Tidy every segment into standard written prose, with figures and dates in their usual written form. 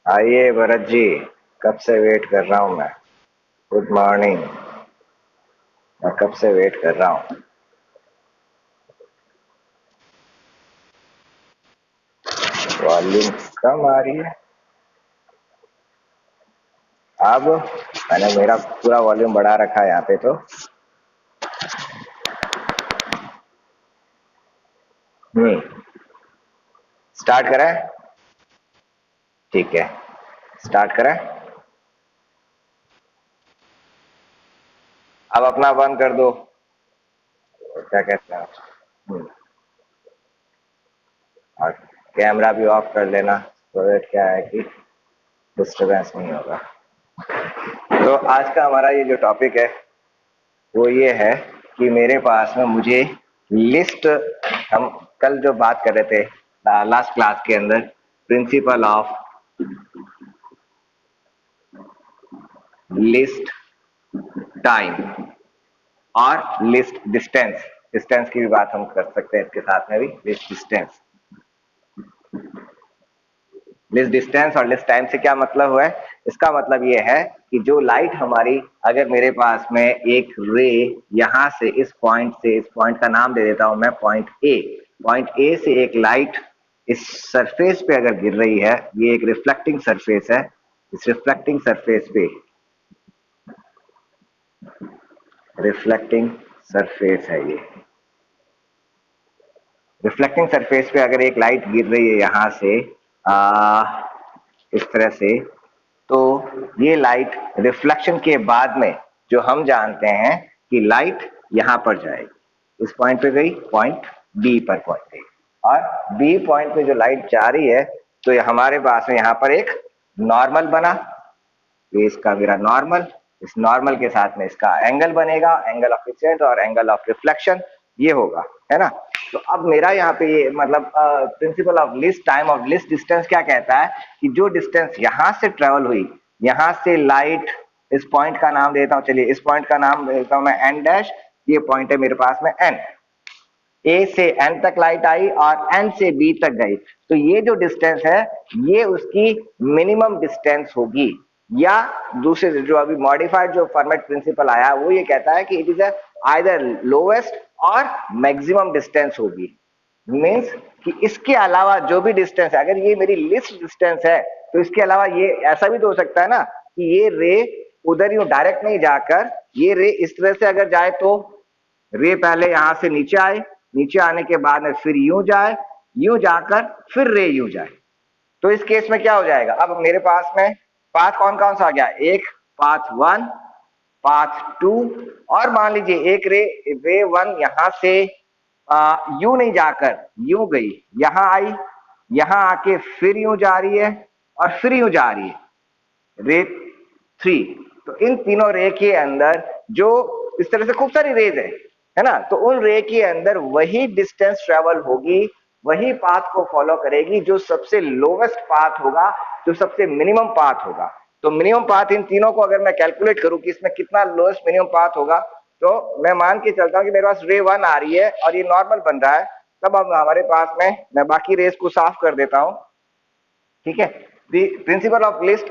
आइए भरत जी, कब से वेट कर रहा हूँ मैं। Good morning. मैं कब से वेट कर रहा हूँ। वॉल्यूम कम आ रही है। अब मैंने मेरा पूरा वॉल्यूम बढ़ा रखा है यहाँ पे तो। हम्म। स्टार्ट करें। ठीक है, स्टार्ट करें। अब अपना बंद कर दो। क्या कहते हैं। हम्म, और कैमरा भी ऑफ कर लेना, तो that क्या है कि डिस्टरबेंस नहीं होगा। तो आज का हमारा ये जो टॉपिक है वो ये है कि मेरे पास में मुझे लिस्ट, हम कल जो बात कर रहे थे लास्ट क्लास के अंदर, प्रिंसिपल ऑफ लिस्ट टाइम और लिस्ट डिस्टेंस। डिस्टेंस की भी बात हम कर सकते हैं इसके साथ में भी। लिस्ट डिस्टेंस, लिस्ट डिस्टेंस और लिस्ट टाइम से क्या मतलब हुआ है। इसका मतलब ये है कि जो लाइट हमारी, अगर मेरे पास में एक रे यहां से इस पॉइंट से, इस पॉइंट का नाम दे देता हूं मैं पॉइंट ए। पॉइंट ए से एक लाइट इस सरफेस पे अगर गिर रही है, ये एक रिफ्लेक्टिंग सरफेस है। इस रिफ्लेक्टिंग सरफेस पे, रिफ्लेक्टिंग सरफेस है ये, रिफ्लेक्टिंग सरफेस पे अगर एक लाइट गिर रही है यहां से इस तरह से, तो ये लाइट रिफ्लेक्शन के बाद में जो हम जानते हैं कि लाइट यहां पर जाएगी, इस पॉइंट पे गई, पॉइंट बी पर पहुंच गई, और बी पॉइंट पे जो लाइट जा रही है, तो ये हमारे पास में यहां पर एक नॉर्मल बना। ये इसका मेरा नॉर्मल, इस नॉर्मल के साथ में इसका एंगल बनेगा, एंगल ऑफ इंसिडेंट और एंगल ऑफ रिफ्लेक्शन, ये होगा, है ना। तो अब मेरा यहाँ पे ये मतलब principle of list time of list distance क्या कहता है कि जो डिस्टेंस यहां से ट्रेवल हुई, यहां से लाइट, इस पॉइंट का नाम देता हूं, चलिए इस पॉइंट का नाम देता हूं मैं एन डैश। ये पॉइंट है मेरे पास में एन, ए से एन तक लाइट आई और एन से बी तक गई, तो ये जो डिस्टेंस है ये उसकी मिनिमम डिस्टेंस होगी। या दूसरे जो अभी मॉडिफाइड जो फॉर्मेट प्रिंसिपल आया वो ये कहता है कि इट इज आइदर लोवेस्ट और मैक्सिमम डिस्टेंस होगी। मीन्स कि इसके अलावा जो भी डिस्टेंस है, अगर ये मेरी लिस्ट डिस्टेंस है, तो इसके अलावा ये ऐसा भी तो हो सकता है ना कि ये रे उधर यूं डायरेक्ट नहीं जाकर, ये रे इस तरह से अगर जाए, तो रे पहले यहां से नीचे आए, नीचे आने के बाद में फिर यूं जाए, यूं जाकर फिर रे यूं जाए, तो इस केस में क्या हो जाएगा। अब मेरे पास में पाथ कौन कौन सा आ गया, एक पाथ वन, पाथ टू, और मान लीजिए एक रे, रे वन यहां से यू नहीं जाकर यूं गई, यहां आई, यहां आके फिर यूं जा रही है और फिर यूं जा रही है, रे थ्री। तो इन तीनों रे के अंदर जो इस तरह से खूब सारी रेज है ना, तो उन रे के अंदर वही डिस्टेंस ट्रेवल होगी, वही पाथ को फॉलो करेगी जो सबसे लोवेस्ट पाथ होगा, जो सबसे मिनिमम पाथ होगा। तो मिनिमम पाथ इन तीनों को अगर मैं कैलकुलेट करूं कि इसमें कितना लोएस्ट मिनिमम पाथ होगा, तो मैं मान के चलता हूं कि मेरे पास रे वन आ रही है और ये नॉर्मल बन रहा है। तब अब हमारे पास में, मैं बाकी रेस को साफ कर देता हूं, ठीक है। प्रिंसिपल ऑफ लिस्ट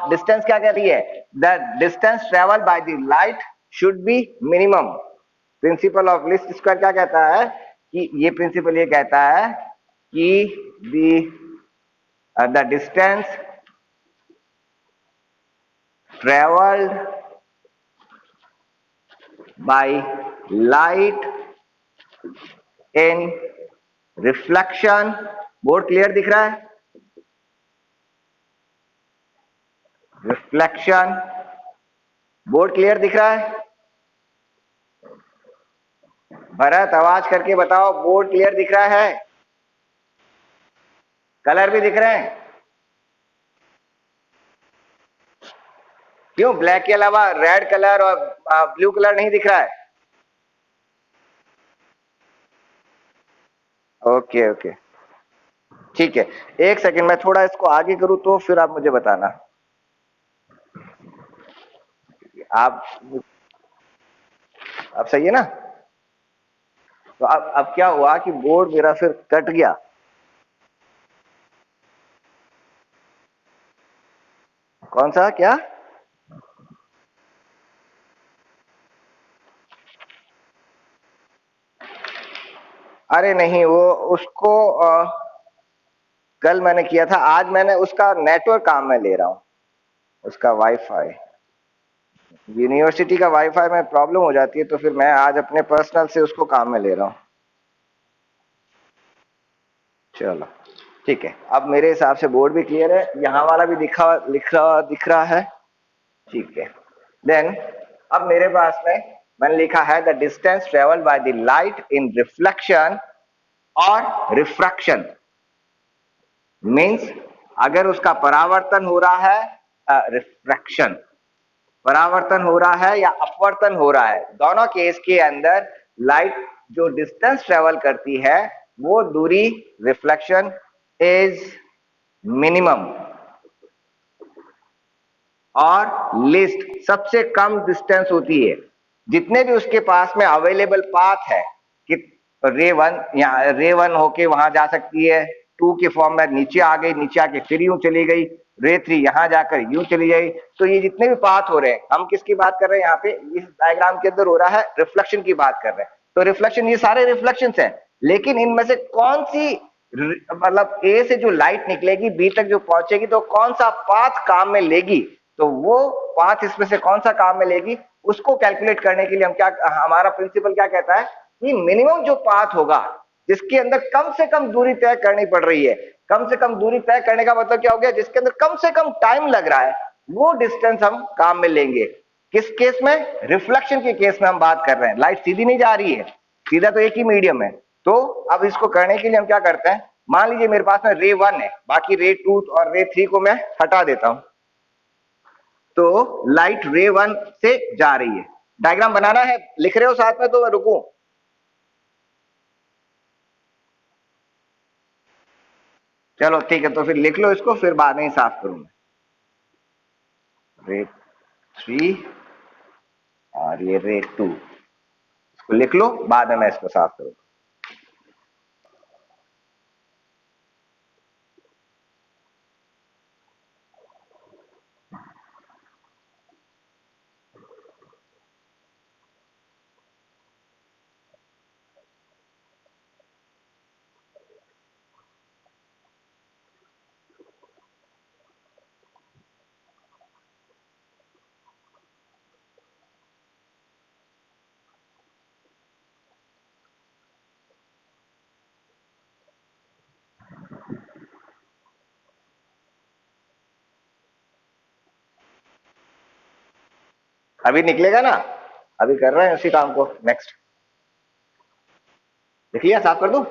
डिस्टेंस क्या कह रही है, the distance travel by the light should be minimum. Principle of list square क्या कहता है कि ये प्रिंसिपल ये कहता है कि the distance travelled by light in reflection, board clear दिख रहा है, रिफ्लेक्शन, बोर्ड क्लियर दिख रहा है। भरत आवाज करके बताओ, बोर्ड क्लियर दिख रहा है, कलर भी दिख रहे हैं। क्यों, ब्लैक के अलावा रेड कलर और ब्लू कलर नहीं दिख रहा है। ओके ओके, ठीक है। एक सेकंड, मैं थोड़ा इसको आगे करूं तो फिर आप मुझे बताना। आप अब सही है ना। तो अब क्या हुआ कि बोर्ड मेरा फिर कट गया। कौन सा क्या? अरे नहीं, वो उसको कल मैंने किया था, आज मैंने उसका नेटवर्क काम में ले रहा हूँ, उसका वाईफाई। यूनिवर्सिटी का वाईफाई में प्रॉब्लम हो जाती है, तो फिर मैं आज अपने पर्सनल से उसको काम में ले रहा हूँ। चलो ठीक है, अब मेरे हिसाब से बोर्ड भी क्लियर है, यहाँ वाला भी दिख रहा है। ठीक है, देन अब मेरे पास में मैंने लिखा है the distance travel by the light in reflection और रिफ्रैक्शन। मींस अगर उसका परावर्तन हो रहा है, रिफ्रैक्शन परावर्तन हो रहा है या अपवर्तन हो रहा है, दोनों केस के अंदर लाइट जो डिस्टेंस ट्रेवल करती है वो दूरी रिफ्लेक्शन इज मिनिमम और लिस्ट सबसे कम डिस्टेंस होती है। जितने भी उसके पास में अवेलेबल पाथ है कि रे वन या रे वन होके वहां जा सकती है, टू के फॉर्म में नीचे आ गई, नीचे आके फिर यूं चली गई, रे थ्री यहां जाकर यूं चली गई। तो ये जितने भी पाथ हो रहे हैं, हम किसकी बात कर रहे हैं यहाँ पे, इस डायग्राम के अंदर हो रहा है रिफ्लेक्शन की बात कर रहे हैं। तो रिफ्लेक्शन, ये सारे रिफ्लेक्शन है, लेकिन इनमें से कौन सी मतलब ए से जो लाइट निकलेगी बी तक जो पहुंचेगी, तो कौन सा पाथ काम में लेगी, तो वो पाथ इसमें से कौन सा काम में लेगी, उसको कैलकुलेट करने के लिए हम क्या, हमारा प्रिंसिपल क्या कहता है कि मिनिमम जो पाथ होगा जिसके अंदर कम से कम दूरी तय करनी पड़ रही है, कम से कम दूरी तय करने का मतलब क्या हो गया, जिसके अंदर कम से कम टाइम लग रहा है, वो डिस्टेंस हम काम में लेंगे। किस केस में? रिफ्लेक्शन के केस में हम बात कर रहे हैं, लाइट सीधी नहीं जा रही है, सीधा तो एक ही मीडियम है। तो अब इसको करने के लिए हम क्या करते हैं, मान लीजिए मेरे पास में रे वन है, बाकी रे टू और रे थ्री को मैं हटा देता हूं, तो लाइट रे वन से जा रही है। डायग्राम बनाना है, लिख रहे हो साथ में तो मैं रुकूं? चलो ठीक है, तो फिर लिख लो इसको, फिर बाद में ही साफ करूंगा। रे थ्री और ये रे टू, इसको लिख लो, बाद में मैं इसको साफ करूंगा। अभी निकलेगा ना, अभी कर रहे हैं उसी काम को। नेक्स्ट लिख लिया, साफ कर दूं?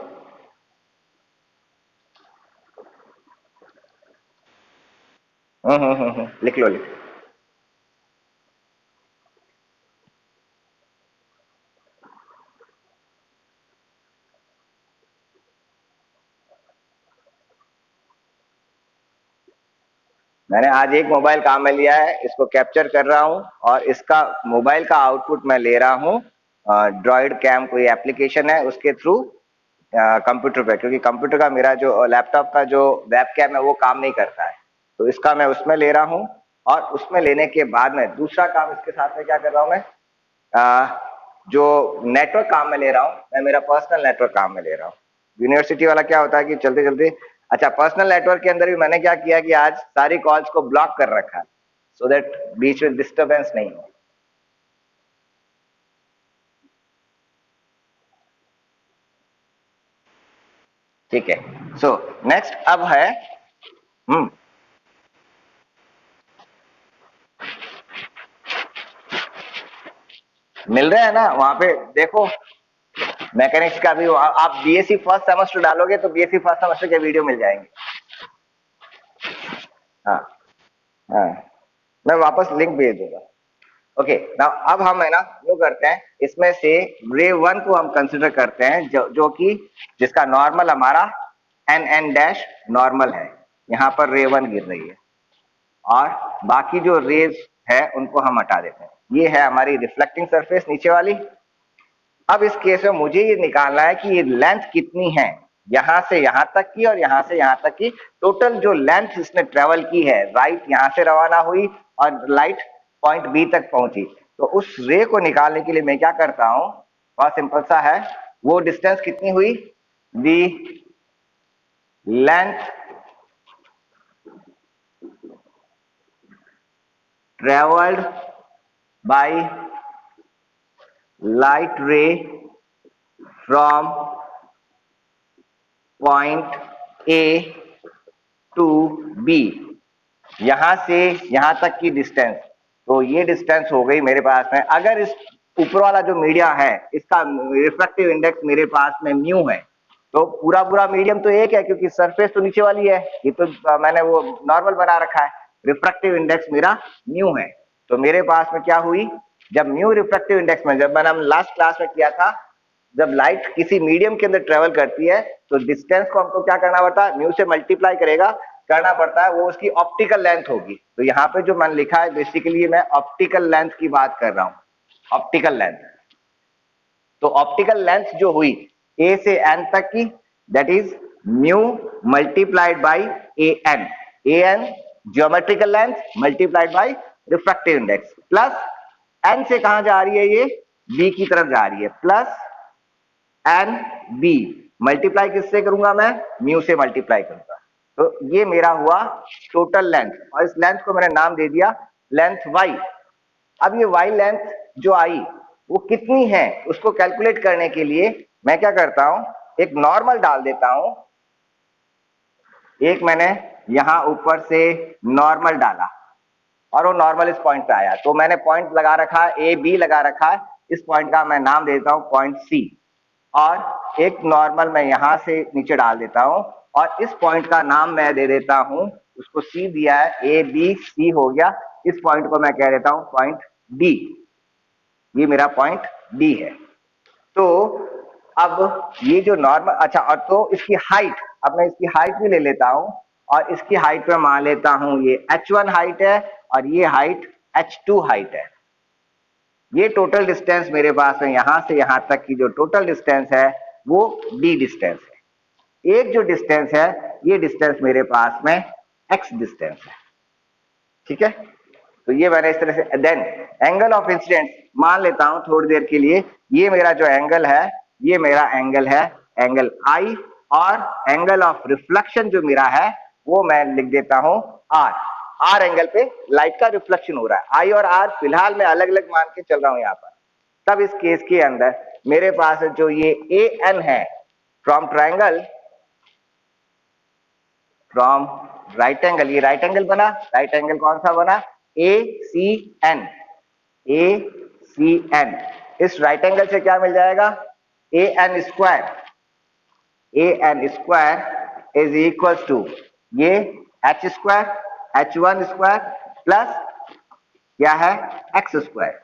लिख लो, लिख लो। मैंने आज एक मोबाइल काम में लिया है, इसको कैप्चर कर रहा हूं और इसका मोबाइल का आउटपुट मैं ले रहा हूं ड्रॉइड कैम कोई एप्लीकेशन है उसके थ्रू कंप्यूटर पे, क्योंकि कंप्यूटर का मेरा जो लैपटॉप का जो वेब कैम है वो काम नहीं करता है, तो इसका मैं उसमें ले रहा हूं। और उसमें लेने के बाद में दूसरा काम इसके साथ में क्या कर रहा हूं मैं, आ, जो नेटवर्क काम में ले रहा हूं, मैं मेरा पर्सनल नेटवर्क काम में ले रहा हूं। यूनिवर्सिटी वाला क्या होता है कि चलते चलते, अच्छा पर्सनल नेटवर्क के अंदर भी मैंने क्या किया कि आज सारी कॉल्स को ब्लॉक कर रखा है, सो दैट बीच में डिस्टरबेंस नहीं हो। ठीक है, सो नेक्स्ट अब है, हम्म मिल रहा है ना वहां पे, देखो मैकेनिक्स का भी आप बीएससी फर्स्ट सेमेस्टर डालोगे तो बीएससी फर्स्ट सेमेस्टर के वीडियो मिल जाएंगे। हाँ हाँ, मैं वापस लिंक भेज दूंगा। ओके नाउ अब हम है ना जो करते हैं, इसमें से रे वन को हम कंसिडर करते हैं जो कि जिसका नॉर्मल हमारा एन एन डैश नॉर्मल है, यहाँ पर रे वन गिर रही है, और बाकी जो रेज है उनको हम हटा देते हैं। ये है हमारी रिफ्लेक्टिंग सरफेस नीचे वाली। अब इस केस में मुझे ये निकालना है कि ये लेंथ कितनी है, यहां से यहां तक की और यहां से यहां तक की टोटल जो लेंथ इसने ट्रेवल की है, राइट यहां से रवाना हुई और लाइट पॉइंट बी तक पहुंची, तो उस रे को निकालने के लिए मैं क्या करता हूं, बहुत सिंपल सा है, वो डिस्टेंस कितनी हुई, the length travelled by light ray from point A to B, यहां से यहां तक की डिस्टेंस, तो ये डिस्टेंस हो गई मेरे पास में। अगर इस ऊपर वाला जो मीडिया है इसका रिफ्रैक्टिव इंडेक्स मेरे पास में म्यू है, तो पूरा पूरा मीडियम तो एक है क्योंकि सरफेस तो नीचे वाली है, ये तो मैंने वो नॉर्मल बना रखा है, रिफ्रैक्टिव इंडेक्स मेरा म्यू है। तो मेरे पास में क्या हुई, जब म्यू रिफ्रैक्टिव इंडेक्स में, जब मैंने हम लास्ट क्लास में किया था, जब लाइट किसी मीडियम के अंदर ट्रेवल करती है तो डिस्टेंस को हमको क्या करना पड़ता है, म्यू से मल्टीप्लाई करेगा करना पड़ता है, वो उसकी ऑप्टिकल लेंथ होगी। तो यहाँ पे जो मैंने लिखा है बेसिकली मैं ऑप्टिकल लेंथ की बात कर रहा हूं, ऑप्टिकल लेंथ। तो ऑप्टिकल लेंथ जो हुई ए से एन तक की, that is mu multiplied by A N, A N geometrical length multiplied by refractive index, plus N से कहां जा रही है, ये बी की तरफ जा रही है, प्लस एन बी, मल्टीप्लाई किससे करूंगा मैं, म्यू से मल्टीप्लाई करूंगा। तो ये मेरा हुआ टोटल लेंथ, और इस लेंथ को मैंने नाम दे दिया लेंथ वाई। अब ये वाई लेंथ जो आई वो कितनी है, उसको कैलकुलेट करने के लिए मैं क्या करता हूं, एक नॉर्मल डाल देता हूं, एक मैंने यहां ऊपर से नॉर्मल डाला और वो नॉर्मल इस पॉइंट पे आया, तो मैंने पॉइंट लगा रखा है ए बी लगा रखा है, इस पॉइंट का मैं नाम देता हूं पॉइंट सी, और एक नॉर्मल मैं यहां से नीचे डाल देता हूं और इस पॉइंट का नाम मैं दे देता हूं, उसको सी दिया है, ए बी सी हो गया, इस पॉइंट को मैं कह देता हूं पॉइंट डी, ये मेरा पॉइंट डी है। तो अब ये जो नॉर्मल, अच्छा, और तो इसकी हाइट, अब मैं इसकी हाइट भी ले लेता हूं और इसकी हाइट में मान लेता हूं ये h1 हाइट है और ये हाइट h2 हाइट है। ये टोटल डिस्टेंस मेरे पास है, यहां से यहां तक की जो टोटल डिस्टेंस है वो d डिस्टेंस है। एक जो डिस्टेंस है ये डिस्टेंस मेरे पास में x डिस्टेंस है, ठीक है। तो ये मैंने इस तरह से, देन एंगल ऑफ इंसिडेंस मान लेता हूं थोड़ी देर के लिए, ये मेरा जो एंगल है ये मेरा एंगल है एंगल I, और एंगल ऑफ रिफ्लेक्शन जो मेरा है वो मैं लिख देता हूं R। R एंगल पे लाइट का रिफ्लेक्शन हो रहा है, I और R फिलहाल मैं अलग अलग मान के चल रहा हूं यहां पर। तब इस केस के अंदर मेरे पास जो ये AN है, from triangle, from right angle, ये राइट एंगल बना, राइट एंगल कौन सा बना, ACN, ACN, इस राइट एंगल से क्या मिल जाएगा, AN square, AN square is equal to ये H square, H1 square plus क्या है X स्क्वायर,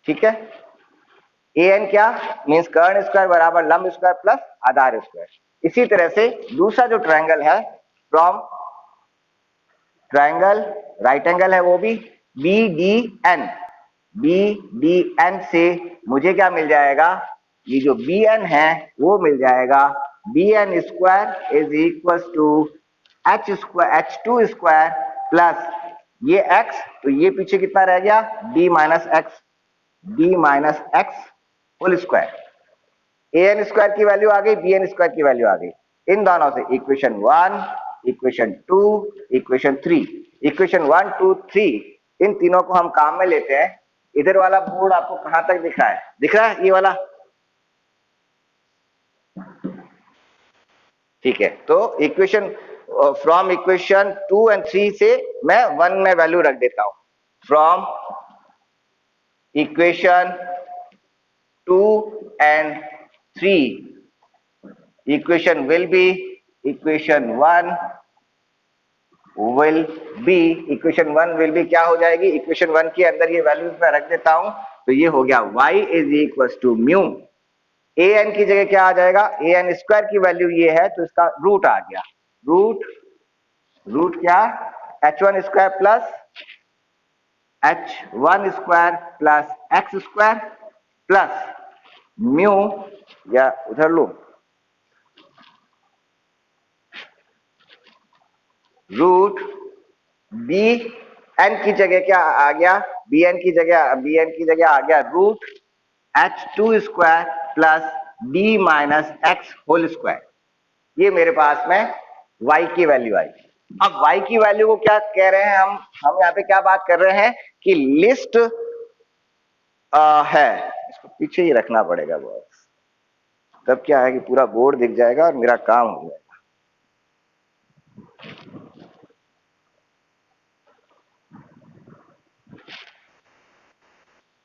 ठीक है। AN क्या मीन्स कर्ण स्क्वायर बराबर लंब स्क्वायर प्लस आधार स्क्वायर। इसी तरह से दूसरा जो ट्रायंगल है, फ्रॉम ट्रायंगल राइट एंगल है वो भी BDN, BDN से मुझे क्या मिल जाएगा, ये जो BN है वो मिल जाएगा BN square is equal to H square H2 square plus ये X, तो ये पीछे कितना रह गया D minus x, D minus x whole square. AN square की वैल्यू आ गई, BN स्क्वायर की वैल्यू आ गई, इन दोनों से इक्वेशन 1, इक्वेशन 2, इक्वेशन 3, इक्वेशन 1 2 3, इन तीनों को हम काम में लेते हैं। इधर वाला बोर्ड आपको कहां तक दिख रहा है, दिख रहा है ये वाला, ठीक है। तो इक्वेशन फ्रॉम इक्वेशन 2 एंड 3 से मैं 1 में वैल्यू रख देता हूं, from equation 2 and 3 equation will be equation 1 will be equation 1 will be क्या हो जाएगी, इक्वेशन 1 के अंदर ये वैल्यूज मैं रख देता हूं, तो ये हो गया y is equal to mu, an की जगह क्या आ जाएगा, an स्क्वायर की वैल्यू ये है तो इसका रूट आ गया, रूट क्या h1 square plus h1 square plus x square plus mu, या उधर लो रूट बी एन की जगह क्या आ गया, बी एन की जगह आ गया root h2 plus d minus x whole square. ये मेरे पास में y की वैल्यू आई। अब y की वैल्यू को क्या कह रहे हैं हम यहाँ पे क्या बात कर रहे हैं कि लिस्ट है, इसको पीछे ही रखना पड़ेगा बहुत, तब क्या है कि पूरा बोर्ड दिख जाएगा और मेरा काम हो जाएगा।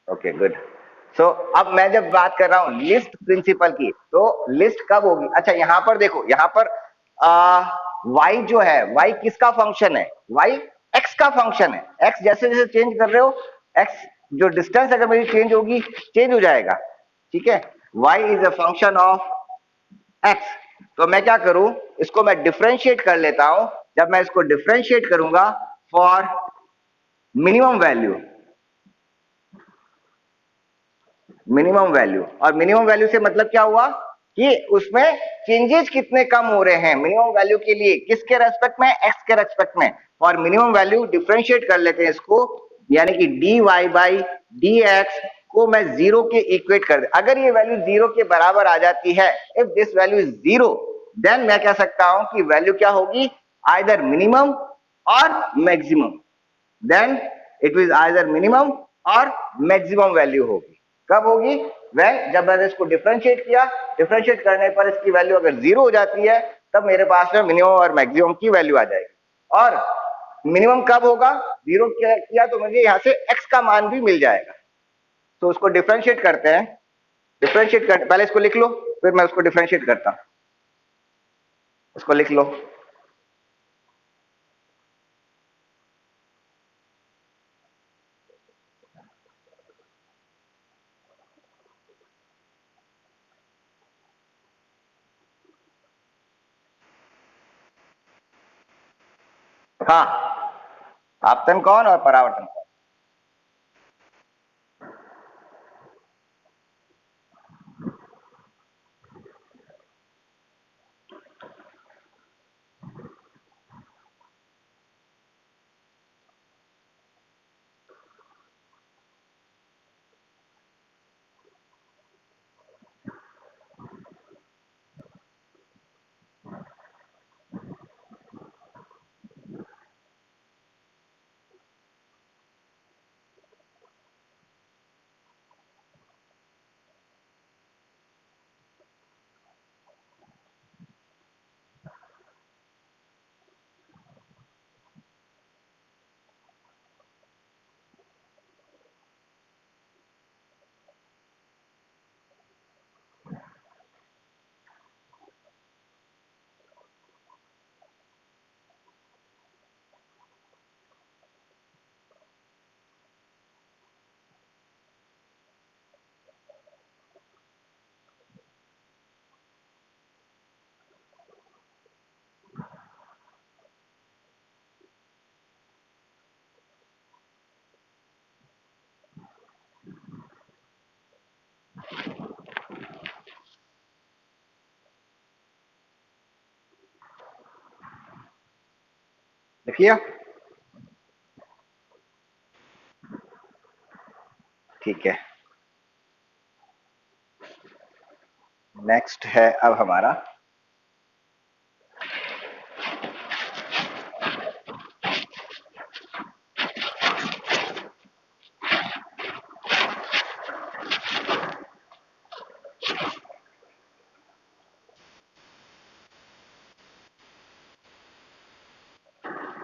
Okay good. सो अब मैं जब बात कर रहा हूं लिस्ट प्रिंसिपल की, तो लिस्ट कब होगी? अच्छा यहां पर देखो, यहां पर y जो है, y किसका फंक्शन है? y x का फंक्शन है। x जैसे जैसे चेंज कर रहे हो, x जो डिस्टेंस अगर मेरी चेंज होगी, चेंज हो जाएगा, ठीक है। y is a function of x। तो मैं क्या करूं, इसको मैं डिफरेंशिएट कर लेता हूं। जब मैं इसको डिफरेंशिएट करूंगा फॉर मिनिमम वैल्यू, और मिनिमम वैल्यू से मतलब क्या हुआ कि उसमें चेंजेस कितने कम हो रहे हैं मिनिमम वैल्यू के लिए, किसके रेस्पेक्ट में? एक्स के रेस्पेक्ट में। और मिनिमम वैल्यू डिफरेंशिएट कर लेते हैं इसको, यानी कि dy बाई dx को मैं जीरो के इक्वेट कर दे। अगर ये वैल्यू जीरो के बराबर आ जाती है, if this value is zero, then मैं कह सकता हूं कि वैल्यू क्या होगी, आइदर मिनिमम और maximum. Then it is either minimum और मैक्सिमम वैल्यू होगी। कब होगी? वह जब मैंने इसको डिफरेंशिएट किया, डिफरेंशिएट करने पर इसकी वैल्यू अगर जीरो हो जाती है, तब मेरे पास में मिनिमम और मैक्सिमम की वैल्यू आ जाएगी। और मिनिमम कब होगा? जीरो किया तो मुझे यहां से एक्स का मान भी मिल जाएगा। तो उसको डिफरेंशिएट करते हैं। डिफरेंशिएट कर, पहले इसको लिख लो, फिर मैं उसको डिफरेंशिएट करता हूं। इसको लिख लो। हाँ, आपतन कौन और परावर्तन कौन? लिखिए। ठीक है, नेक्स्ट है अब हमारा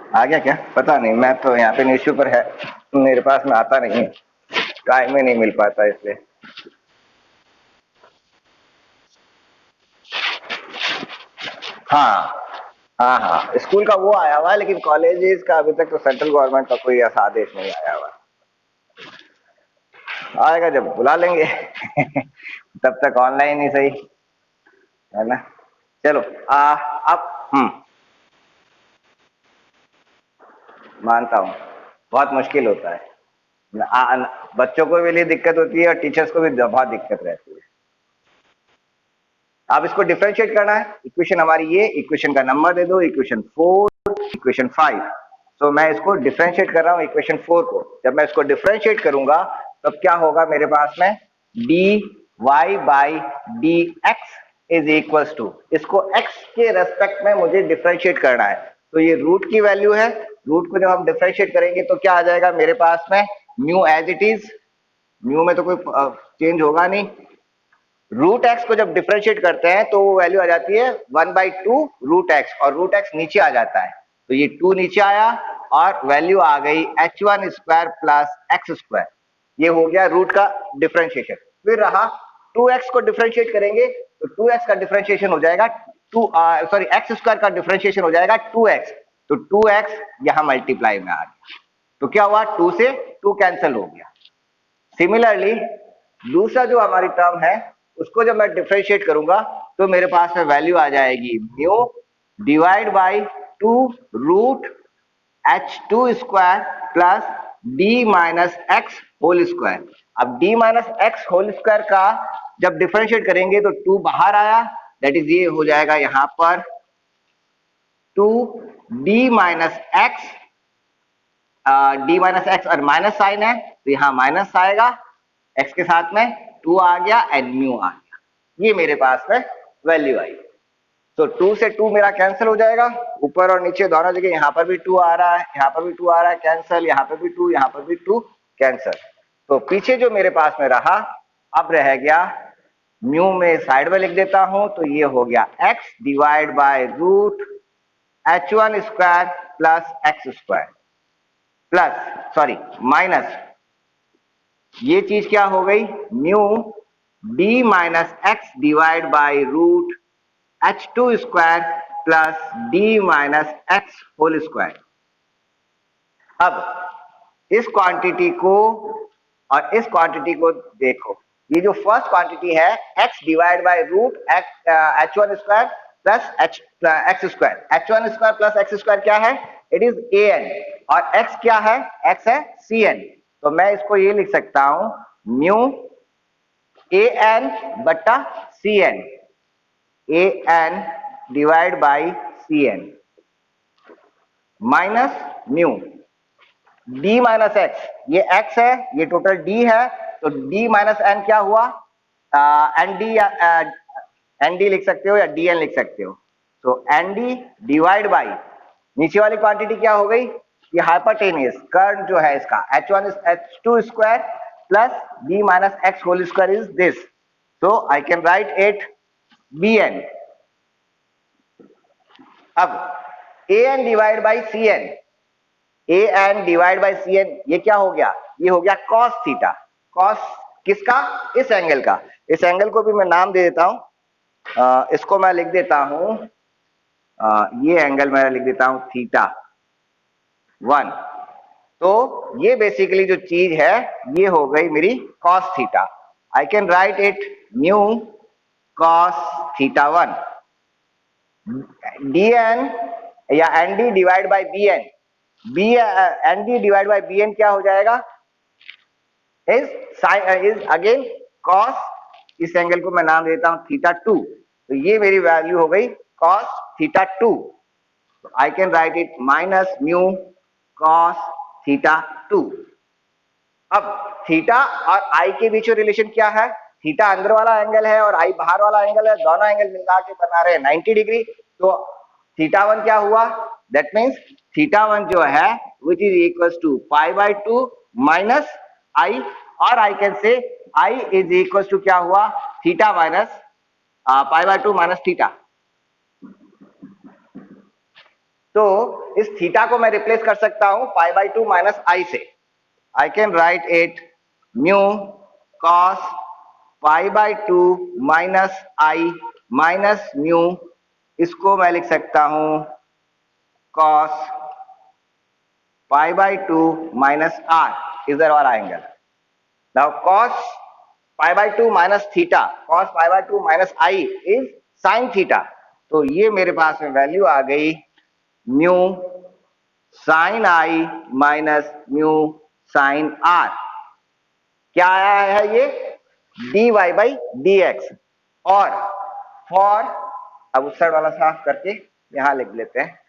आ गया क्या? पता नहीं, मैं तो यहाँ पे न्यूज़पेपर है मेरे पास में, आता नहीं है, टाइम में नहीं मिल पाता इसलिए। हाँ हाँ हाँ, स्कूल का वो आया हुआ है, लेकिन कॉलेजेस का अभी तक तो सेंट्रल गवर्नमेंट का कोई ऐसा आदेश नहीं आया हुआ। आएगा जब बुला लेंगे तब तक ऑनलाइन ही सही, है ना। चलो अब मानता हूँ बहुत मुश्किल होता है, बच्चों को भी लिए दिक्कत होती है और टीचर्स को भी बहुत दिक्कत रहती है। अब इसको डिफरेंशिएट करना है। इक्वेशन हमारी ये, इक्वेशन का नंबर दे दो, इक्वेशन 4। इक्वेशन 5। तो मैं इसको डिफरेंशिएट कर रहा हूँ इक्वेशन 4 को। जब मैं इसको डिफरेंशिएट करूंगा तब क्या होगा मेरे पास में, D Y by D x is equals to, इसको x के रेस्पेक्ट में मुझे डिफरेंशिएट करना है। तो ये रूट की वैल्यू है, रूट को जब हम डिफरेंशिएट करेंगे तो क्या आ जाएगा मेरे पास में, mu as it is, mu में तो कोई चेंज होगा नहीं। रूट एक्स को जब डिफरेंशिएट करते हैं तो वो वैल्यू आ जाती है 1/2 रूट एक्स, और रूट एक्स नीचे आ जाता है, तो ये 2 नीचे आया और वैल्यू आ गई h1 square plus x square. ये हो गया रूट का डिफरेंशिएशन। फिर रहा 2x को डिफरेंशिएट करेंगे तो 2x का डिफरेंशिएशन हो जाएगा एक्स स्क्वायर का डिफरेंशिएशन हो जाएगा 2x, तो 2x यहां मल्टीप्लाई में आ गया, तो क्या हुआ 2 से 2 कैंसिल हो गया। सिमिलरली दूसरा जो हमारी टर्म है उसको जब मैं डिफरेंशिएट करूंगा तो मेरे पास में वैल्यू आ जाएगी mu divide by 2 root h2 square plus d minus x whole square. अब d minus x whole square का जब डिफरेंशिएट करेंगे तो 2 बाहर आया, दैट इज ये हो जाएगा यहां पर 2d minus x, D minus x और माइनस साइन है तो यहां माइनस आएगा, एक्स के साथ में 2 आ गया एंड म्यू आ गया, ये मेरे पास में वैल्यू आई। तो 2 से 2 मेरा कैंसिल हो जाएगा, ऊपर और नीचे दोनों जगह, यहां पर भी 2 आ रहा है, यहां पर भी 2 आ रहा है कैंसिल, यहां पर भी 2, यहां पर भी 2 कैंसिल। तो पीछे जो मेरे पास में रहा अब रह गया, म्यू में साइड में लिख देता हूं तो ये हो गया x divide by root h1 square plus x square plus minus, ये चीज क्या हो गई, mu d minus x divide by root h2 square plus d minus x whole square. अब इस क्वांटिटी को और इस क्वांटिटी को देखो, ये जो फर्स्ट क्वांटिटी है x divide by root h1 square plus x square, h1 square plus x square क्या है, इट इज an, और x क्या है, x है cn। तो मैं इसको ये लिख सकता हूं म्यू an बट्टा cn, an divide by cn minus mu d minus x, ये x है, ये टोटल d है, तो d माइनस n क्या हुआ, एन डी, एन डी लिख सकते हो या डी एन लिख सकते हो। तो एन डी डिवाइड बाई नीचे वाली क्वांटिटी क्या हो गई, ये हाइपोटेनियस कर्व जो है इसका h1 h2 square plus d minus x whole square is this, so I can write it bn। अब an divide by cn, an divide by cn ये क्या हो गया, ये हो गया cos थीटा, cos किसका, इस एंगल का। इस एंगल को भी मैं नाम दे देता हूं, इसको मैं लिख देता हूं, ये एंगल मैं लिख देता हूं थीटा 1। तो ये बेसिकली जो चीज है ये हो गई मेरी cos theta. I can write it new cos theta 1 dn या nd divide by bn, nd divide by bn क्या हो जाएगा, इज अगेन cos, इस एंगल को मैं नाम देता हूं थीटा 2, तो ये मेरी वैल्यू हो गई cos theta 2। I can write it minus mu cos theta 2। अब थीटा और आई के बीच रिलेशन क्या है, थीटा अंदर वाला एंगल है और आई बाहर वाला एंगल है, दोनों एंगल मिला के बना रहे हैं 90 डिग्री। तो थीटा 1 क्या हुआ, दैट मीन्स थीटा 1 जो है which is equals to pi by 2 minus i, और I can say I is equals to क्या हुआ, theta minus pi by 2 minus theta. तो इस थीटा को मैं रिप्लेस कर सकता हूं पाई बाई 2 माइनस आई से। I can write it mu cos pi by 2 minus i minus mu, इसको मैं लिख सकता हूं cos pi by 2 minus r, इधर वाला angle. Now cos pi by 2 minus theta, cos pi by 2 minus i is sin theta. तो ये मेरे पास में वैल्यू आ गई mu sin i minus mu sine r, क्या आया है ये dy बाई dx। और फॉर, अब उस साइड वाला साफ करके यहां लिख लेते हैं,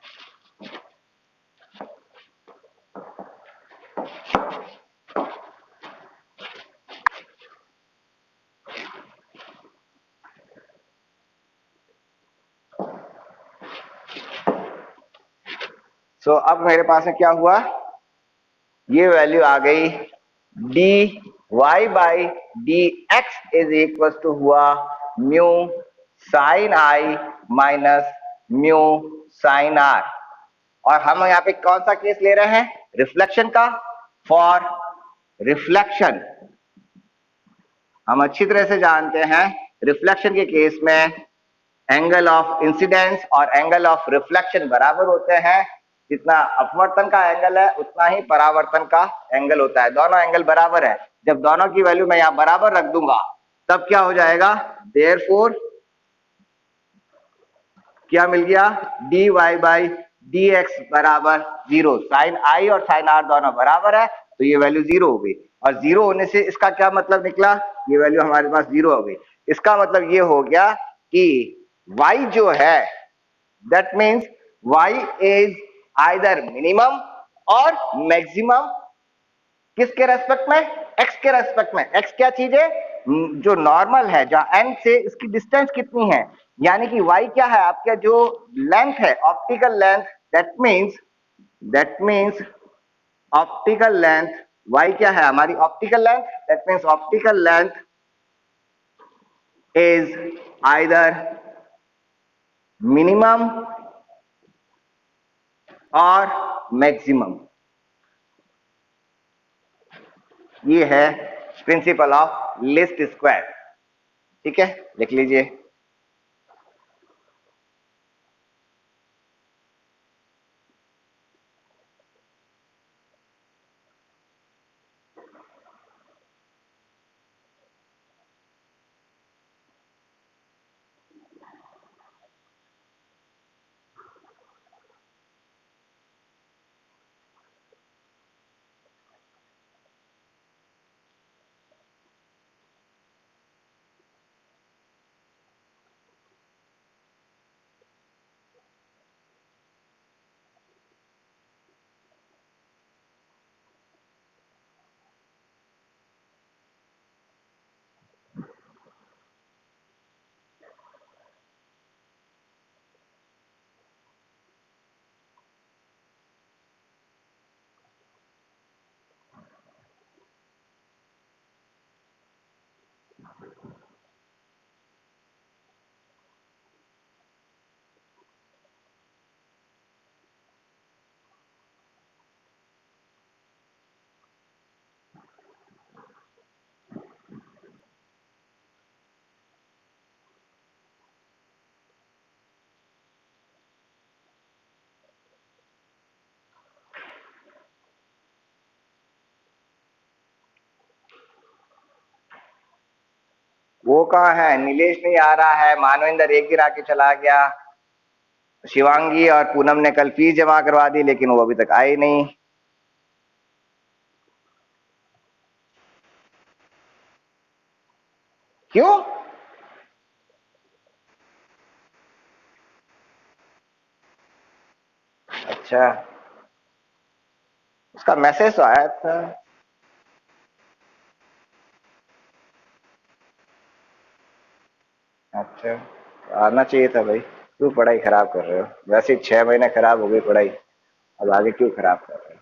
सो अब मेरे पास में क्या हुआ, ये वैल्यू आ गई d Y by D x is equal to हुआ mu sine i minus mu sine r. और हम यहाँ पे कौन सा केस ले रहे हैं, रिफ्लेक्शन का। फॉर रिफ्लेक्शन हम अच्छी तरह से जानते हैं, रिफ्लेक्शन के केस में एंगल ऑफ इंसिडेंस और एंगल ऑफ रिफ्लेक्शन बराबर होते हैं। जितना अपवर्तन का एंगल है उतना ही परावर्तन का एंगल होता है, दोनों एंगल बराबर है। जब दोनों की वैल्यू मैं यहां बराबर रख दूंगा तब क्या हो जाएगा, देयरफॉर क्या मिल गया, d Y by D x बराबर जीरो। साइन आई और साइन आर दोनों बराबर है तो ये वैल्यू जीरो हो गई। और जीरो होने से इसका क्या मतलब निकला, ये वैल्यू हमारे पास जीरो हो गई। इसका मतलब ये हो गया कि y जो है that means y is either minimum और मैक्सिमम। किसके रेस्पेक्ट में, x के रेस्पेक्ट में। x क्या चीज है, जो नॉर्मल है, जहां n से इसकी डिस्टेंस कितनी है, यानी कि y क्या है आपका जो लेंथ है, optical length. That means optical length, y क्या है हमारी optical length, that means optical length is either minimum और मैक्सिमम। ये है प्रिंसिपल ऑफ लीस्ट स्क्वायर। ठीक है, लिख लीजिए। वो कहाँ है, नीलेश नहीं आ रहा है, मानविंदर एक गिरा के चला गया, शिवांगी और पूनम ने कल फीस जमा करवा दी लेकिन वो अभी तक आई नहीं। क्यों, अच्छा, उसका मैसेज तो आया था। अच्छा, आना चाहिए था भाई। क्यों पढ़ाई खराब कर रहे हो, वैसे 6 महीने खराब हो गई पढ़ाई, अब आगे क्यों खराब कर रहे हो।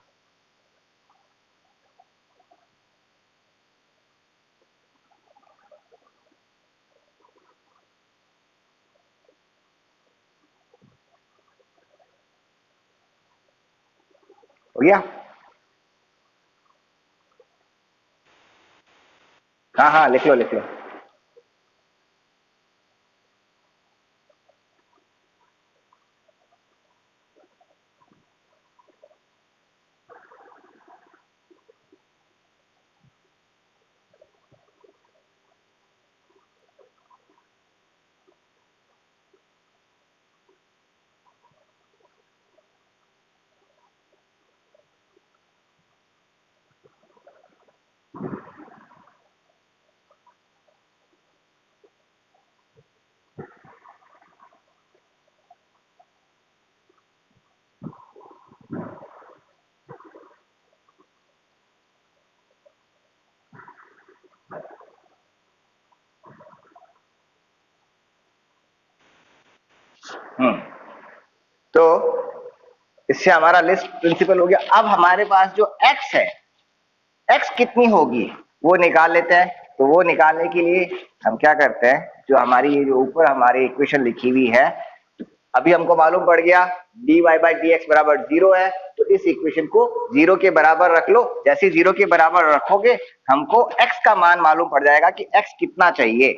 हो गया, हाँ हाँ लिख लो लिख लो। हम्म, तो इससे हमारा लिस्ट प्रिंसिपल हो गया। अब हमारे पास जो x है, x कितनी होगी वो निकाल लेते हैं। तो वो निकालने के लिए हम क्या करते हैं, जो हमारी ये जो ऊपर हमारी इक्वेशन लिखी हुई है, अभी हमको मालूम पड़ गया dy बाई डी एक्स बराबर 0 है, तो इस इक्वेशन को 0 के बराबर रख लो। जैसे 0 के बराबर रखोगे हमको x का मान मालूम पड़ जाएगा कि x कितना चाहिए।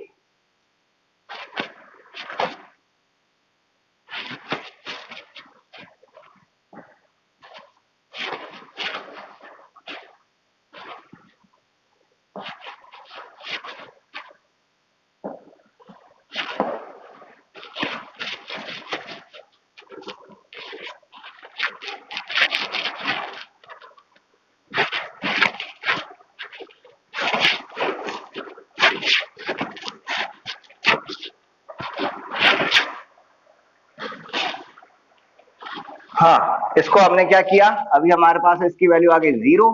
हाँ, इसको हमने क्या किया, अभी हमारे पास इसकी वैल्यू आ गई 0।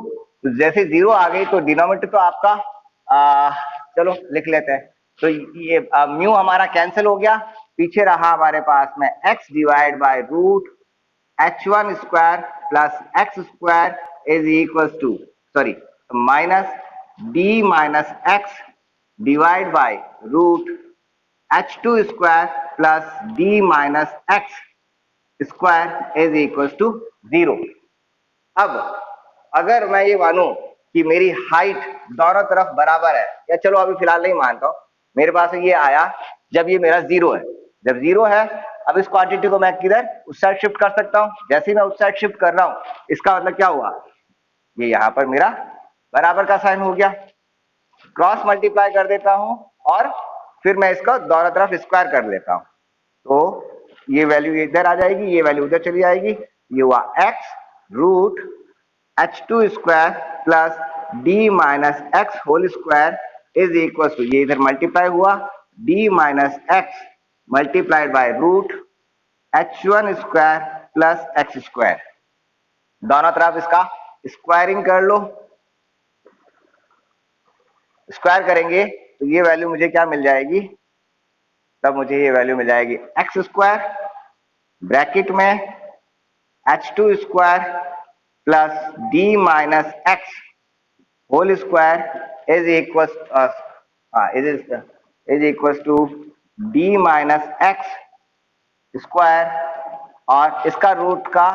तो जैसे 0 आ गई तो डिनोमिनेटर तो आपका चलो लिख लेते हैं। तो ये म्यू हमारा कैंसिल हो गया, पीछे रहा हमारे पास में x divide by root h1 square plus x square is equal to sorry minus d minus x divide by root h2 square plus d minus x square is equal to 0। अब अगर मैं ये मानूं कि मेरी हाइट दोनों तरफ बराबर है, या चलो अभी फिलहाल नहीं मानता हूं, मेरे पास ये आया जब ये मेरा 0 है, जब 0 है अब इस क्वांटिटी को मैं किधर उस साइड शिफ्ट कर सकता हूं। जैसे ही मैं उस साइड शिफ्ट कर रहा हूं इसका मतलब क्या हुआ, ये यहां पर मेरा बराबर का साइन हो गया। क्रॉस मल्टीप्लाई कर देता हूं और फिर मैं इसका दोनों तरफ स्क्वायर कर लेता हूं, तो ये वैल्यू इधर आ जाएगी, ये वैल्यू उधर चली जाएगी। ये हुआ x root h2 square plus d minus x whole square is equal to, ये इधर मल्टीप्लाई हुआ d minus x multiplied by root h1 square plus x square. दोनों तरफ इसका स्क्वायरिंग कर लो, स्क्वायर करेंगे तो ये वैल्यू मुझे क्या मिल जाएगी, तब मुझे ये वैल्यू मिल जाएगी एक्स स्क्वायर ब्रैकेट में h2 square plus d minus x whole square is equal to d minus x square, और इसका रूट का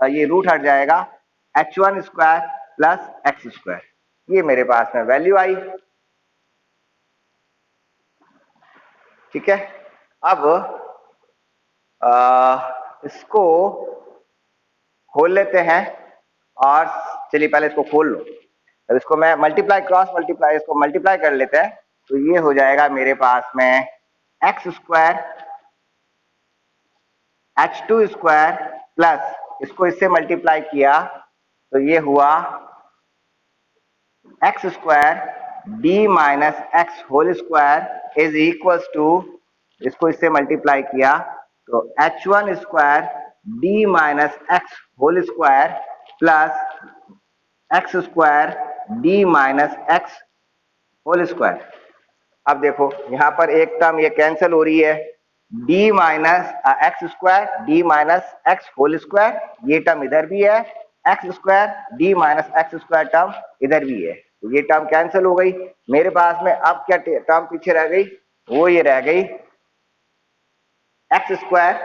ये रूट हट जाएगा h1 square plus x square. ये मेरे पास में वैल्यू आई। ठीक है, अब इसको खोल लेते हैं, और चलिए पहले इसको खोल लो। अब इसको मैं मल्टीप्लाई क्रॉस मल्टीप्लाई इसको मल्टीप्लाई कर लेते हैं, तो ये हो जाएगा मेरे पास में x square h2 square plus इसको इससे मल्टीप्लाई किया तो ये हुआ x square d minus x whole square is equal to, इसको इससे मल्टीप्लाई किया तो h1 square d minus x whole square plus x square d minus x whole square. अब देखो यहां पर एक टर्म ये कैंसिल हो रही है, d minus x square d minus x whole square, ये टर्म इधर भी है, x square d minus x square term इधर भी है, तो ये टर्म कैंसिल हो गई। मेरे पास में अब क्या टर्म पीछे रह गई, वो ये रह गई x square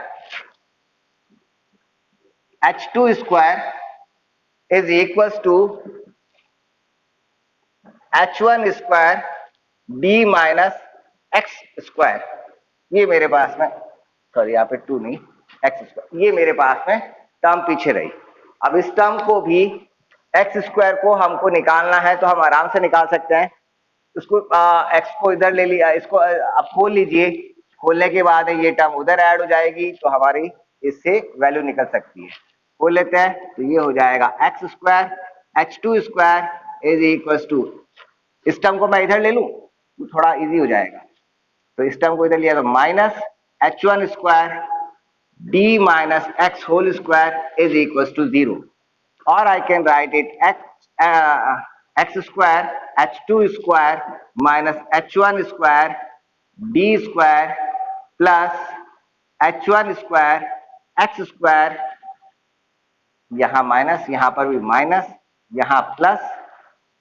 h2 square is equal to h1 square d minus x square. ये मेरे पास में सॉरी यहाँ पे 2 नहीं एक्स स्क्वायर, ये मेरे पास में टर्म पीछे रही। अब इस टर्म को भी एक्स स्क्वायर को हमको निकालना है तो हम आराम से निकाल सकते हैं। उसको एक्स को इधर ले लिया, इसको आप खोल लीजिए, खोलने के बाद ये टर्म उधर ऐड हो जाएगी तो हमारी इससे वैल्यू निकल सकती है। खोल लेते हैं तो ये हो जाएगा x square h2 square is equal to, इस टर्म को मैं इधर ले लूं तो थोड़ा इजी हो जाएगा, तो इस टर्म को इधर लिया तो minus h1 square d minus x whole square is equal to 0, और I can write it x square h2 square minus h1 square d square plus h1 square x square यहां माइनस, यहां पर भी minus, यहां plus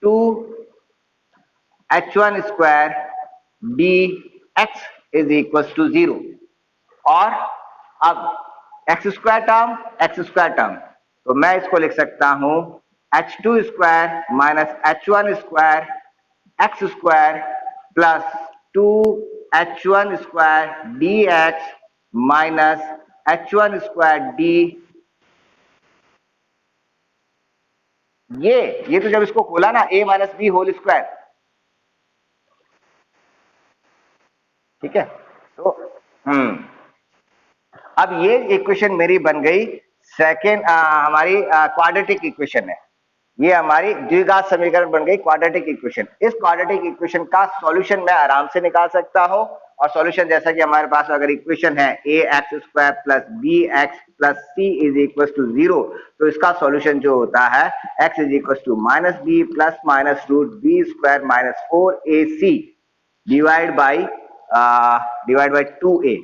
2h1 square d x is equal to 0। और अब x square term, तो मैं इसको लिख सकता हूं h2 square minus h1 square x square plus 2h1 square d x minus h1 square d, ये तो जब इसको खोला ना a minus b whole square, ठीक है। तो अब ये इक्वेशन मेरी बन गई सेकेंड, हमारी क्वाड्रेटिक इक्वेशन है। ये हमारी द्विघात समीकरण बन गई क्वाड्रेटिक इक्वेशन। इस क्वाड्रेटिक इक्वेशन का सॉल्यूशन मैं आराम से निकाल सकता हूं। और सॉल्यूशन जैसा कि हमारे पास अगर इक्वेशन है a x square plus b x plus c is equal to 0, तो इसका सॉल्यूशन जो होता है x is equal to minus b plus minus root b square minus 4ac divide by 2a।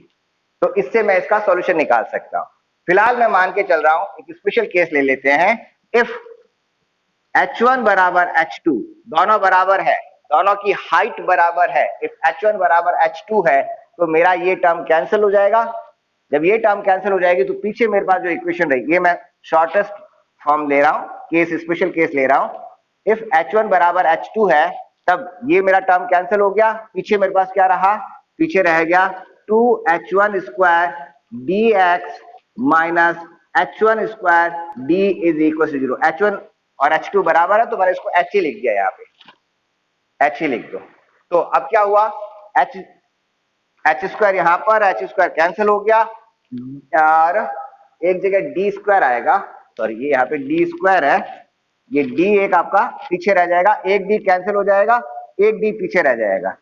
तो इससे मैं इसका सॉल्यूशन निकाल सकता हूं। फिलहाल मैं मान के चल रहा हूं, एक स्पेशल केस ले लेते हैं। इफ h1 बराबर h2, दोनों बराबर है, दोनों की हाइट बराबर है, इफ h1 बराबर h2 है, तो मेरा ये टर्म कैंसिल हो जाएगा। जब ये टर्म कैंसिल हो जाएगी तो पीछे मेरे पास जो इक्वेशन रही, ये मैं शॉर्टेस्ट फॉर्म ले रहा हूं, केस स्पेशल केस ले रहा हूं। इफ h1 बराबर h2 है, तब ये मेरा टर्म कैंसिल हो गया। पीछे मेरे पास क्या रहा, पीछे रह गया 2h1 square d x minus h1 square d is equal to 0। h1 और h2 बराबर है, तो मैंने इसको h ही लिख दिया, यहाँ पे h ही लिख दो। तो अब क्या हुआ, एच स्क्वायर यहां पर, एच स्क्वायर कैंसिल हो गया और एक जगह डी स्क्वायर आएगा। सॉरी, ये यहाँ पे डी स्क्वायर है, ये डी एक आपका पीछे रह जाएगा, एक डी कैंसिल हो जाएगा, एक डी पीछे रह जाएगा।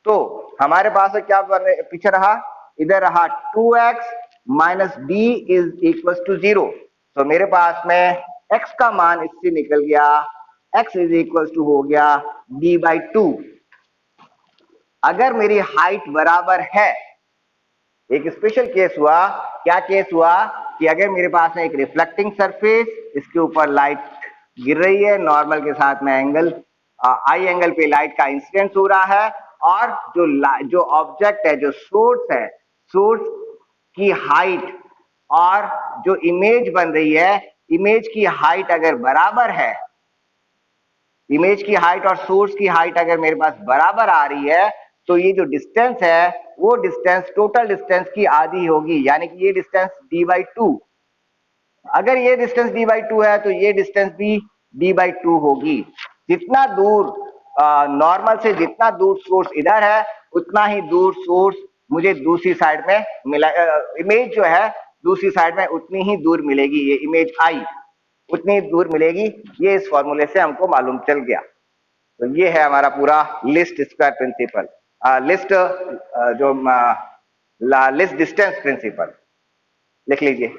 तो हमारे पास क्या पीछे रहा, इधर रहा 2x minus d is equal to 0। तो मेरे पास में x का मान इससे निकल गया, x इज इक्वल टू हो गया d/2। अगर मेरी हाइट बराबर है, एक स्पेशल केस हुआ, क्या केस हुआ कि अगर मेरे पास है एक रिफ्लेक्टिंग सरफेस, इसके ऊपर लाइट गिर रही है, नॉर्मल के साथ में एंगल आई एंगल पे लाइट का इंसिडेंस हो रहा है, और जो ऑब्जेक्ट है, जो सोर्स है, सोर्स की हाइट और जो इमेज बन रही है, इमेज की हाइट अगर बराबर है, इमेज की हाइट और सोर्स की हाइट अगर मेरे पास बराबर आ रही है, तो ये जो डिस्टेंस है वो डिस्टेंस टोटल डिस्टेंस की आधी होगी, यानी कि ये डिस्टेंस d/2। अगर ये डिस्टेंस d/2 है तो ये डिस्टेंस भी d/2 होगी। जितना दूर नॉर्मल से जितना दूर सोर्स इधर है, उतना ही दूर सोर्स मुझे दूसरी साइड में मिला, इमेज जो है दूसरी साइड में उतनी ही दूर मिलेगी, ये इमेज आई उतनी दूर मिलेगी। ये इस फॉर्मूले से हमको मालूम चल गया। तो ये है हमारा पूरा लिस्ट स्क्वायर प्रिंसिपल, लिस्ट जो लिस्ट डिस्टेंस प्रिंसिपल, लिख लीजिए।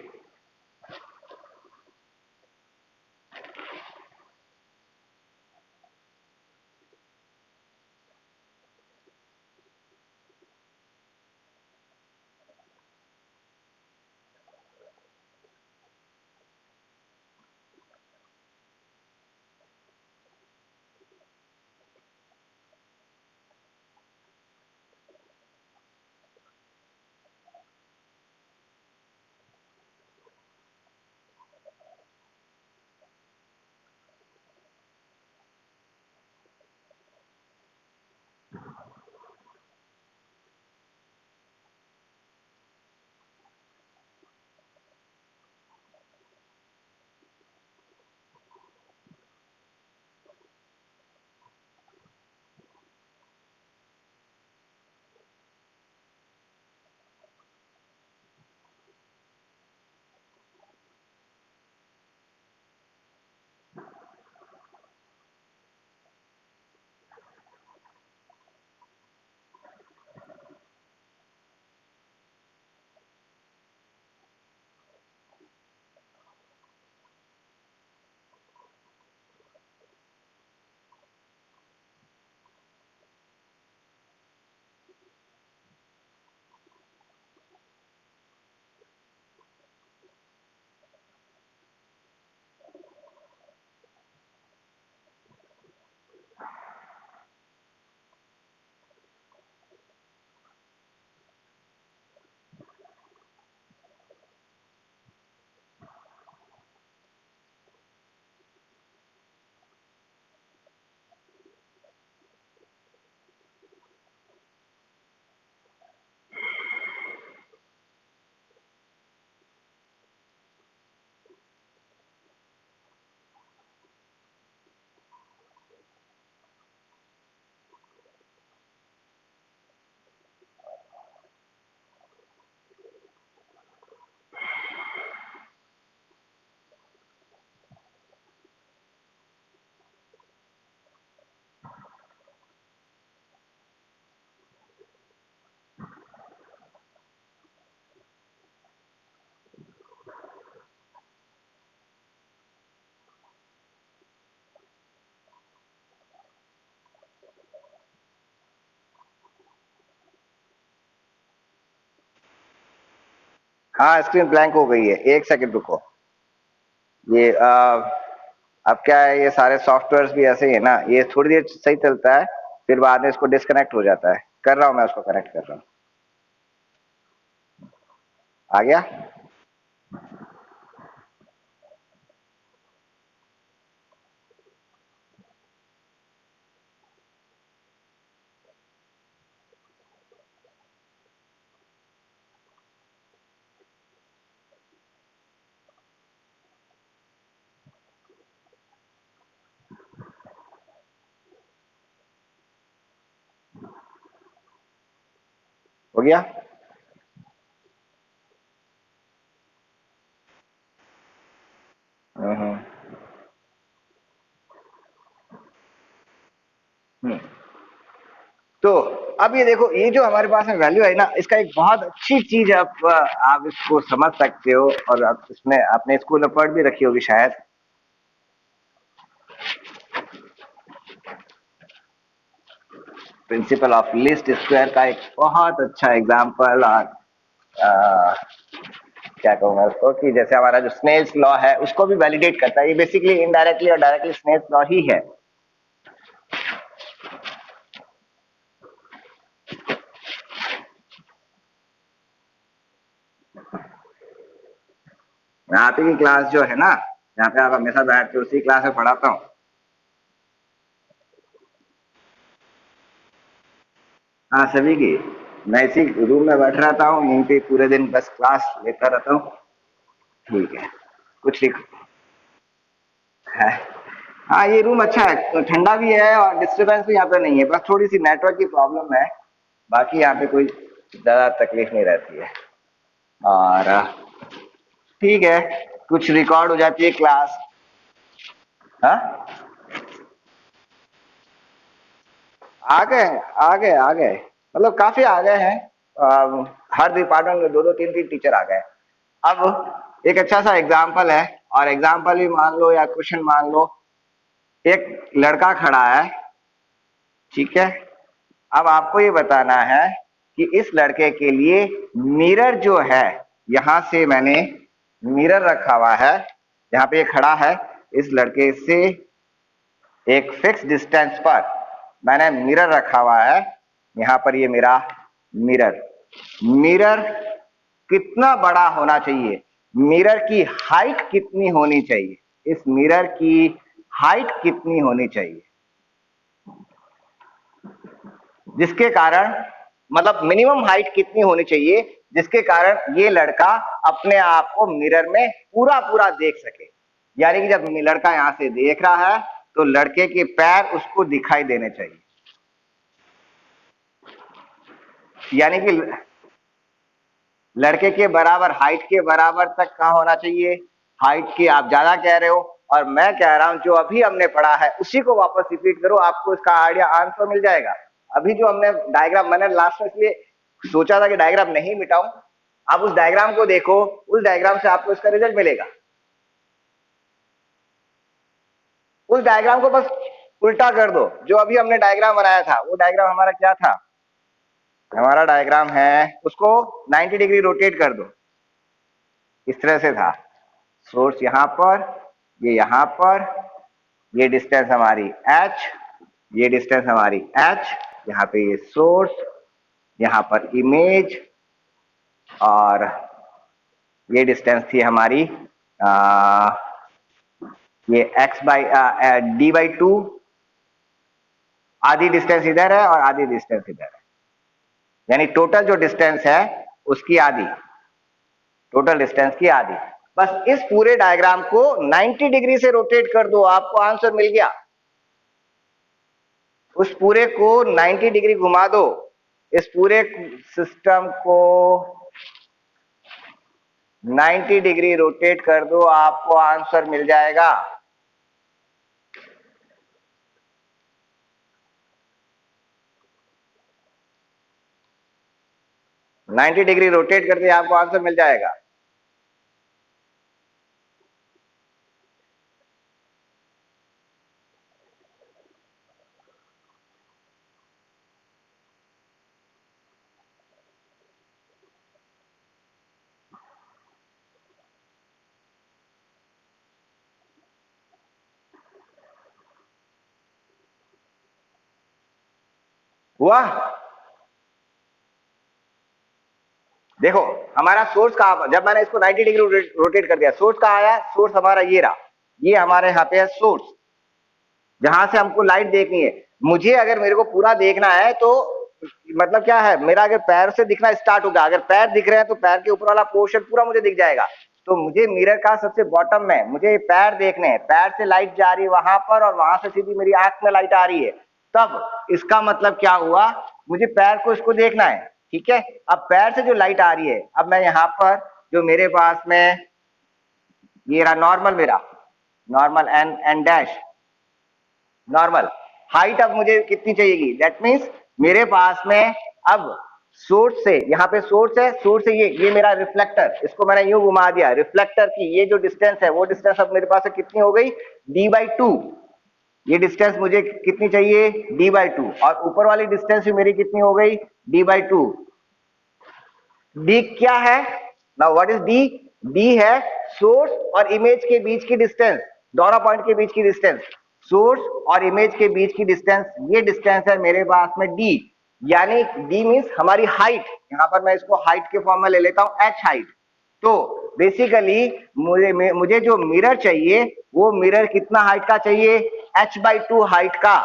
हाँ स्क्रीन ब्लैंक हो गई है, एक सेकंड रुको। ये अब क्या है, ये सारे सॉफ्टवेयर्स भी ऐसे ही है ना, ये थोड़ी देर सही चलता है, फिर बाद में इसको डिस्कनेक्ट हो जाता है। कर रहा हूँ मैं, उसको कनेक्ट कर रहा हूँ। आ गया? हो गया? हम्म। हम्म। तो अब ये देखो, ये जो हमारे पास में वैल्यू है ना, इसका एक बहुत अच्छी चीज आप इसको समझ सकते हो, और आप इसमें अपने स्कूल में पढ़ भी रखी होगी शायद। प्रिंसिपल ऑफ लीस्ट स्क्वायर का एक बहुत अच्छा एग्जांपल, और आ, क्या कहूंगा उसको, कि जैसे हमारा जो स्नेल्स लॉ है उसको भी वैलिडेट करता है। ये बेसिकली इनडायरेक्टली और डायरेक्टली स्नेल्स लॉ ही है। मैं आप ही की क्लास जो है ना, जहाँ पे आप हमेशा बैठते हो, उसी क्लास में पढ़ाता हूँ। हाँ सभी की। मैं इसी रूम में बैठ रहता हूँ, यहीं पे पूरे दिन बस क्लास लेता रहता हूँ। ठीक है। कुछ लिख है। हाँ ये रूम अच्छा है, तो ठंडा भी है और डिस्टरबेंस भी यहाँ पे नहीं है, बस थोड़ी सी नेटवर्क की प्रॉब्लम है। बाकी यहाँ पे कोई ज्यादा तकलीफ नहीं रहती है। और ठीक है, कुछ रिकॉर्ड हो जाती है क्लास। हाँ, आ गए आ गए आ गए, मतलब काफी आ गए हैं। हर डिपार्टमेंट में दो दो तीन तीन टीचर आ गए। अब एक अच्छा सा एग्जाम्पल है, और एग्जाम्पल भी मान लो या क्वेश्चन मान लो। एक लड़का खड़ा है, ठीक है। अब आपको ये बताना है कि इस लड़के के लिए मिरर जो है, यहां से मैंने मिरर रखा हुआ है, यहाँ पे ये खड़ा है, इस लड़के से एक फिक्स डिस्टेंस पर मैंने मिरर रखा हुआ है। यहां पर ये मेरा मिरर, मिरर कितना बड़ा होना चाहिए, मिरर की हाइट कितनी होनी चाहिए, इस मिरर की हाइट कितनी होनी चाहिए, जिसके कारण, मतलब मिनिमम हाइट कितनी होनी चाहिए जिसके कारण ये लड़का अपने आप को मिरर में पूरा पूरा देख सके। यानी कि जब लड़का यहां से देख रहा है तो लड़के के पैर उसको दिखाई देने चाहिए। यानी कि लड़के के बराबर, हाइट के बराबर तक कहां होना चाहिए, हाइट के आप ज्यादा कह रहे हो, और मैं कह रहा हूं जो अभी हमने पढ़ा है उसी को वापस रिपीट करो, आपको इसका आइडिया आंसर मिल जाएगा। अभी जो हमने डायग्राम, मैंने लास्ट में इसलिए सोचा था कि डायग्राम नहीं मिटाऊं, आप उस डायग्राम को देखो, उस डायग्राम से आपको इसका रिजल्ट मिलेगा। उस डायग्राम को बस उल्टा कर दो, जो अभी हमने डायग्राम बनाया था, वो डायग्राम हमारा क्या था, हमारा डायग्राम है, उसको 90 डिग्री रोटेट कर दो। इस तरह से था, सोर्स यहां पर, ये यहां पर, ये डिस्टेंस हमारी h, ये डिस्टेंस हमारी h, यहाँ पे ये सोर्स, यहाँ पर इमेज, और ये डिस्टेंस थी हमारी ये x बाई d/2। आधी डिस्टेंस इधर है और आधी डिस्टेंस इधर है, यानी टोटल जो डिस्टेंस है उसकी आधी, टोटल डिस्टेंस की आधी। बस इस पूरे डायग्राम को 90 डिग्री से रोटेट कर दो, आपको आंसर मिल गया। उस पूरे को 90 डिग्री घुमा दो, इस पूरे सिस्टम को 90 डिग्री रोटेट कर दो, आपको आंसर मिल जाएगा। 90 डिग्री रोटेट कर दिया, आपको आंसर मिल जाएगा। हुआ? देखो हमारा सोर्स कहां, जब मैंने इसको 90 डिग्री रोटेट कर दिया, सोर्स कहां आया? सोर्स हमारा ये रहा, ये हमारे यहाँ पे है सोर्स, जहां से हमको लाइट देखनी है। मुझे अगर मेरे को पूरा देखना है तो मतलब क्या है, मेरा अगर पैर से दिखना स्टार्ट होगा, अगर पैर दिख रहे हैं तो पैर के ऊपर वाला पोर्शन पूरा मुझे दिख जाएगा। तो मुझे मिरर का सबसे बॉटम में मुझे पैर देखने हैं, पैर से लाइट जा रही है वहां पर और वहां से सीधी मेरी आंख में लाइट आ रही है। तब इसका मतलब क्या हुआ, मुझे पैर को इसको देखना है, ठीक है। अब पैर से जो लाइट आ रही है, अब मैं यहाँ पर जो मेरे पास में ये रहा नॉर्मल, मेरा normal n n dash normal height, अब मुझे कितनी चाहिएगी, दैट मीन्स मेरे पास में अब सोर्स से, यहाँ पे सोर्स है, सोर्स से ये मेरा रिफ्लेक्टर, इसको मैंने यूं घुमा दिया, रिफ्लेक्टर की ये जो डिस्टेंस है वो डिस्टेंस अब मेरे पास कितनी हो गई, d/2। ये डिस्टेंस मुझे कितनी चाहिए, d/2, और ऊपर वाली डिस्टेंस भी मेरी कितनी हो गई, d/2। डी क्या है ना, व्हाट इज डी? डी है सोर्स और इमेज के बीच की डिस्टेंस, दोनों पॉइंट के बीच की डिस्टेंस, सोर्स और इमेज के बीच की डिस्टेंस, ये डिस्टेंस है मेरे पास में डी। यानी डी मींस हमारी हाइट, यहां पर मैं इसको हाइट के फॉर्म में ले लेता हूं, एच हाइट। तो बेसिकली मुझे जो मिरर चाहिए वो मिरर कितना हाइट का चाहिए, h/2 हाइट का।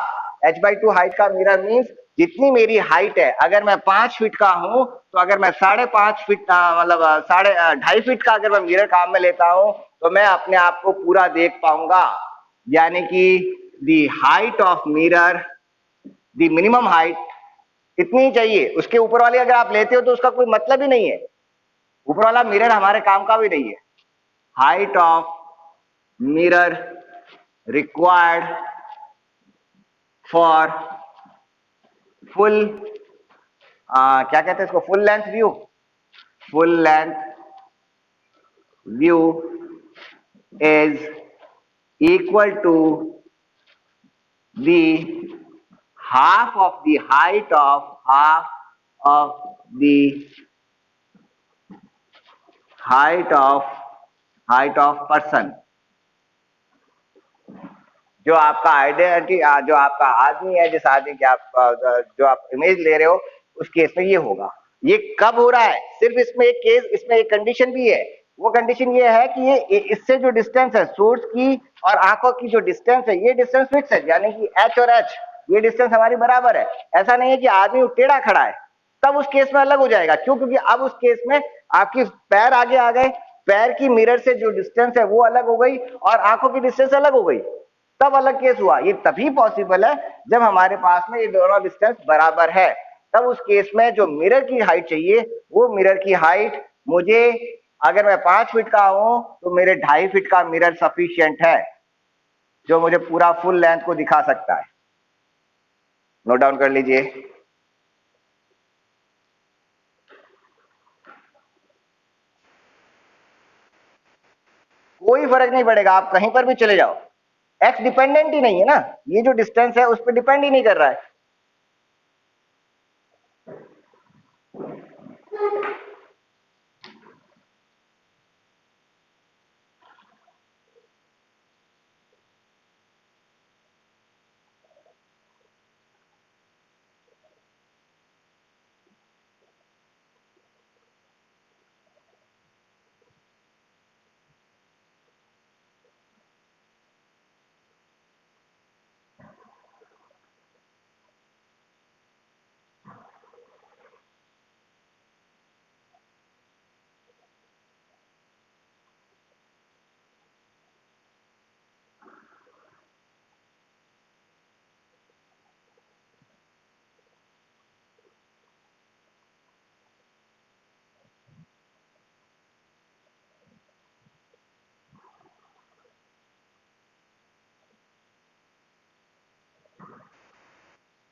h/2 हाइट का मिरर मींस जितनी मेरी हाइट है, अगर मैं 5 फीट का हूं तो अगर मैं 5.5 फीट मतलब 2.5 फीट का अगर मैं मिरर काम में लेता हूं तो मैं अपने आप को पूरा देख पाऊंगा। यानी कि दी height of mirror, the minimum height इतनी ही चाहिए, उसके ऊपर वाली अगर आप लेते हो तो उसका कोई मतलब ही नहीं है, ऊपर वाला मिरर हमारे काम का भी नहीं है। Height of mirror required for full, क्या कहते हैं इसको, full length view, full length view is equal to the half of the height of person। जो आपका आइडेंटिटी, जो आपका आदमी है, जिस आदमी की आप जो आप इमेज ले रहे हो, उस केस में ये होगा। ये कब हो रहा है, सिर्फ इसमें एक केस, इसमें एक कंडीशन भी है। वो कंडीशन ये है कि ये इससे जो डिस्टेंस है सोर्स की और आंखों की जो डिस्टेंस है, ये डिस्टेंस फिक्स है, यानी कि एच और एच ये डिस्टेंस हमारी बराबर है। ऐसा नहीं है कि आदमी टेढ़ा खड़ा है, तब उस केस में अलग हो जाएगा। क्यों? क्योंकि अब उस केस में आपकी पैर आगे आ गए, पैर की मिरर से जो डिस्टेंस है वो अलग हो गई और आंखों की डिस्टेंस अलग हो गई, तब अलग केस हुआ। ये तभी पॉसिबल है जब हमारे पास में ये दोनों डिस्टेंस बराबर है। तब उस केस में जो मिरर की हाइट चाहिए, वो मिरर की हाइट मुझे, अगर मैं 5 फीट का हूं तो मेरे 2.5 फीट का मिरर सफिशियंट है, जो मुझे पूरा फुल लेंथ को दिखा सकता है। नोट डाउन कर लीजिए। कोई फर्क नहीं पड़ेगा, आप कहीं पर भी चले जाओ, एक्स डिपेंडेंट ही नहीं है ना, ये जो डिस्टेंस है उस पर डिपेंड ही नहीं कर रहा है।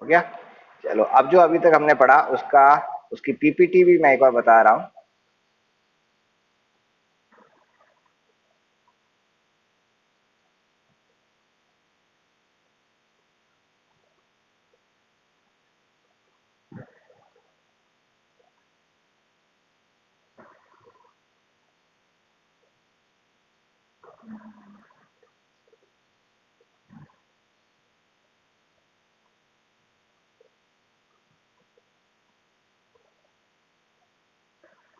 हो गया? चलो, अब जो अभी तक हमने पढ़ा उसका, उसकी पीपीटी भी मैं एक बार बता रहा हूं।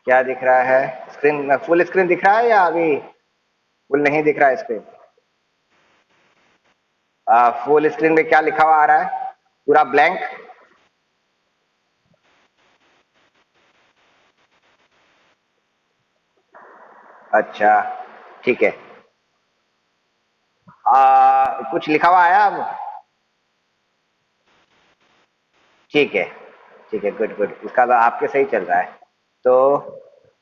क्या दिख रहा है स्क्रीन में? फुल स्क्रीन दिख रहा है या अभी फुल नहीं दिख रहा है स्क्रीन? फुल स्क्रीन में क्या लिखा हुआ आ रहा है? पूरा ब्लैंक? अच्छा, ठीक है। कुछ लिखा हुआ आया अब? ठीक है, ठीक है, गुड गुड, इसका तो आपके सही चल रहा है। तो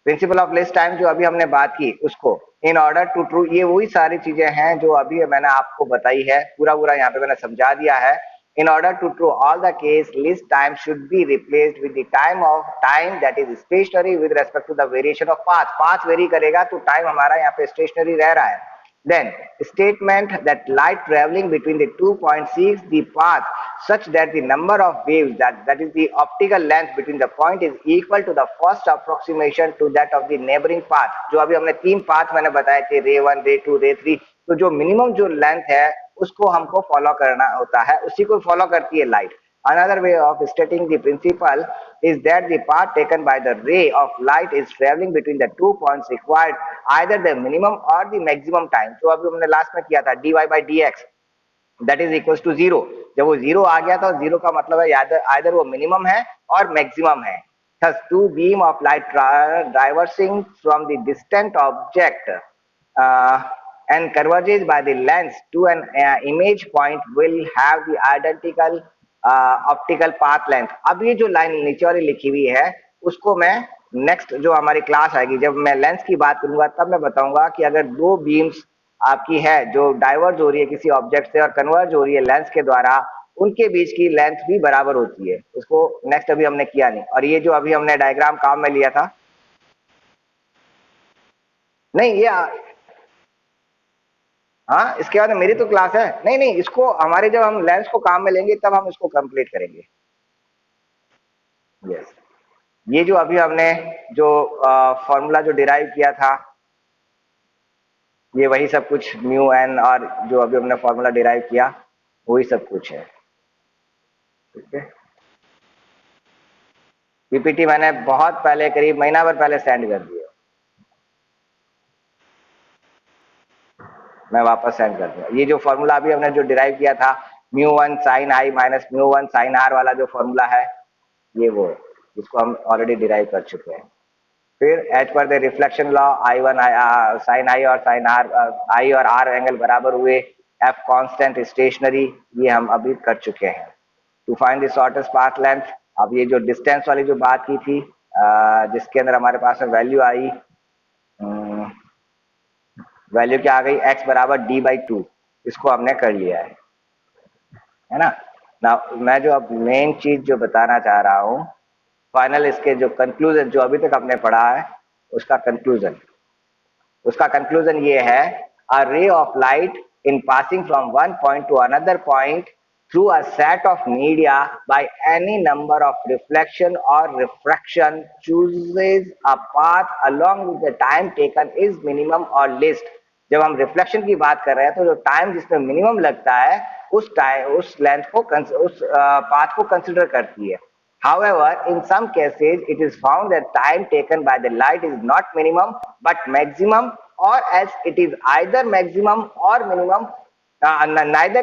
प्रिंसिपल ऑफ लेस टाइम जो अभी हमने बात की उसको, इन ऑर्डर टू ट्रू, ये वही सारी चीजें हैं जो अभी मैंने आपको बताई है, पूरा पूरा यहाँ पे मैंने समझा दिया है। In order to true all the case least time should be replaced with the time that is stationary with respect to the variation of path. Path vary करेगा तो टाइम हमारा यहाँ पे स्टेशनरी रह रहा है। Then statement that light traveling between the 2 points seeks the path such that the number of waves, that is the optical length between the point, is equal to the first approximation to that of the neighboring path। जो अभी हमने 3 path मैंने बताए थे, रे 1, रे 2, रे 3, तो जो मिनिमम जो लेंथ है उसको हमको फॉलो करना होता है, उसी को फॉलो करती है light. Another way of stating the principle is that the path taken by the ray of light is traveling between the 2 points required either the minimum or the maximum time। जो अभी हमने last में किया था dy by dx that is equals to 0। जब वो 0 आ गया था, 0 का मतलब है आइदर वो मिनिमम है और मैक्सिमम है। Thus, two beam of light traversing from the distant object uh, and converges by the lens to an image point will have the identical optical path length. अब ये जो लाइन नीचे वाली लिखी हुई है उसको मैं नेक्स्ट जो हमारी क्लास आएगी, जब मैं लेंस की बात करूंगा तब मैं बताऊंगा कि अगर दो बीम्स आपकी है जो डाइवर्ज हो रही है किसी ऑब्जेक्ट से और कन्वर्ज हो रही है लेंस के द्वारा, उनके बीच की लेंथ भी बराबर होती है। उसको नेक्स्ट अभी हमने किया नहीं। और ये जो अभी हमने डायग्राम काम में लिया था, नहीं ये हाँ, इसके बाद मेरी तो क्लास है। नहीं नहीं, इसको हमारे जब हम लेंस को काम में लेंगे तब हम इसको कंप्लीट करेंगे। यस, ये जो अभी हमने जो फॉर्मूला जो डिराइव किया था, ये वही सब कुछ म्यू एन, और जो अभी हमने फॉर्मूला डिराइव किया वही सब कुछ है। ठीक है, पीपीटी मैंने बहुत पहले, करीब महीना भर पहले सेंड कर दिया। मैं वापस सेंड कर दूंगा। ये जो फॉर्मूला अभी हमने जो डिराइव किया था, mu one sine i minus mu one sine r वाला जो फॉर्मूला है, ये वो जिसको हम ऑलरेडी डिराइव कर चुके हैं। फिर as per the reflection law i one sine i और साइन आर, आई और आर एंगल बराबर हुए, एफ कांस्टेंट स्टेशनरी, ये हम अभी कर चुके हैं। To find the shortest path length, अब ये जो डिस्टेंस वाली जो बात की थी, जिसके अंदर हमारे पास में वैल्यू आई, वैल्यू क्या आ गई, x बराबर डी बाई टू, इसको हमने कर लिया है ना। ना मैं जो अब मेन चीज जो बताना चाह रहा हूँ, फाइनल इसके जो कंक्लूजन जो अभी तक हमने पढ़ा है उसका कंक्लूजन, ये है, a ray of light in passing from one point to another point through a set of media by any number of reflection or refraction chooses a path along with the time taken is minimum or least। जब हम reflection की बात कर रहे हैं तो जो time जिसमें मिनिमम लगता है उस लेंथ को उस पाथ को कंसिडर करती है। However, in some cases, it is found that time taken by the light is not minimum but maximum, or else it is either maximum or minimum, neither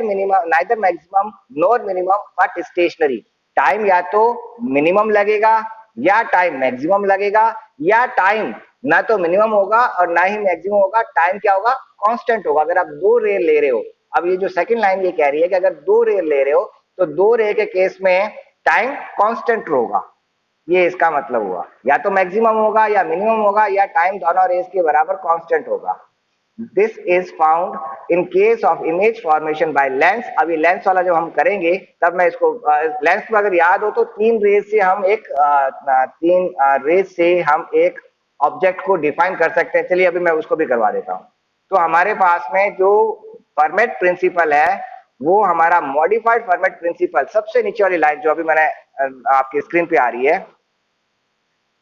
maximum nor minimum but stationary। Time या तो minimum लगेगा या time maximum लगेगा, या time ना तो minimum होगा और ना ही मैक्सिमम होगा, टाइम क्या होगा, कांस्टेंट होगा। अगर आप दो रे ले रहे हो, अब ये जो सेकंड लाइन ये कह रही है कि अगर दो रे ले रहे हो तो दो रे के केस में टाइम कांस्टेंट होगा। ये इसका मतलब हुआ, या तो मैक्सिमम होगा या मिनिमम होगा, या टाइम दोनों रेस के बराबर कांस्टेंट होगा। This is found in case of image formation by lens. अभी लेंस वाला जब हम करेंगे तब मैं इसको, लेंस में अगर याद हो तो तीन रेस से हम एक ऑब्जेक्ट को डिफाइन कर सकते हैं। चलिए अभी मैं उसको भी करवा देता हूं। तो हमारे पास में जो फॉर्मेट प्रिंसिपल है वो हमारा मॉडिफाइड फॉर्मेट प्रिंसिपल, सबसे नीचे वाली लाइन जो अभी मैंने आपकी स्क्रीन पे आ रही है,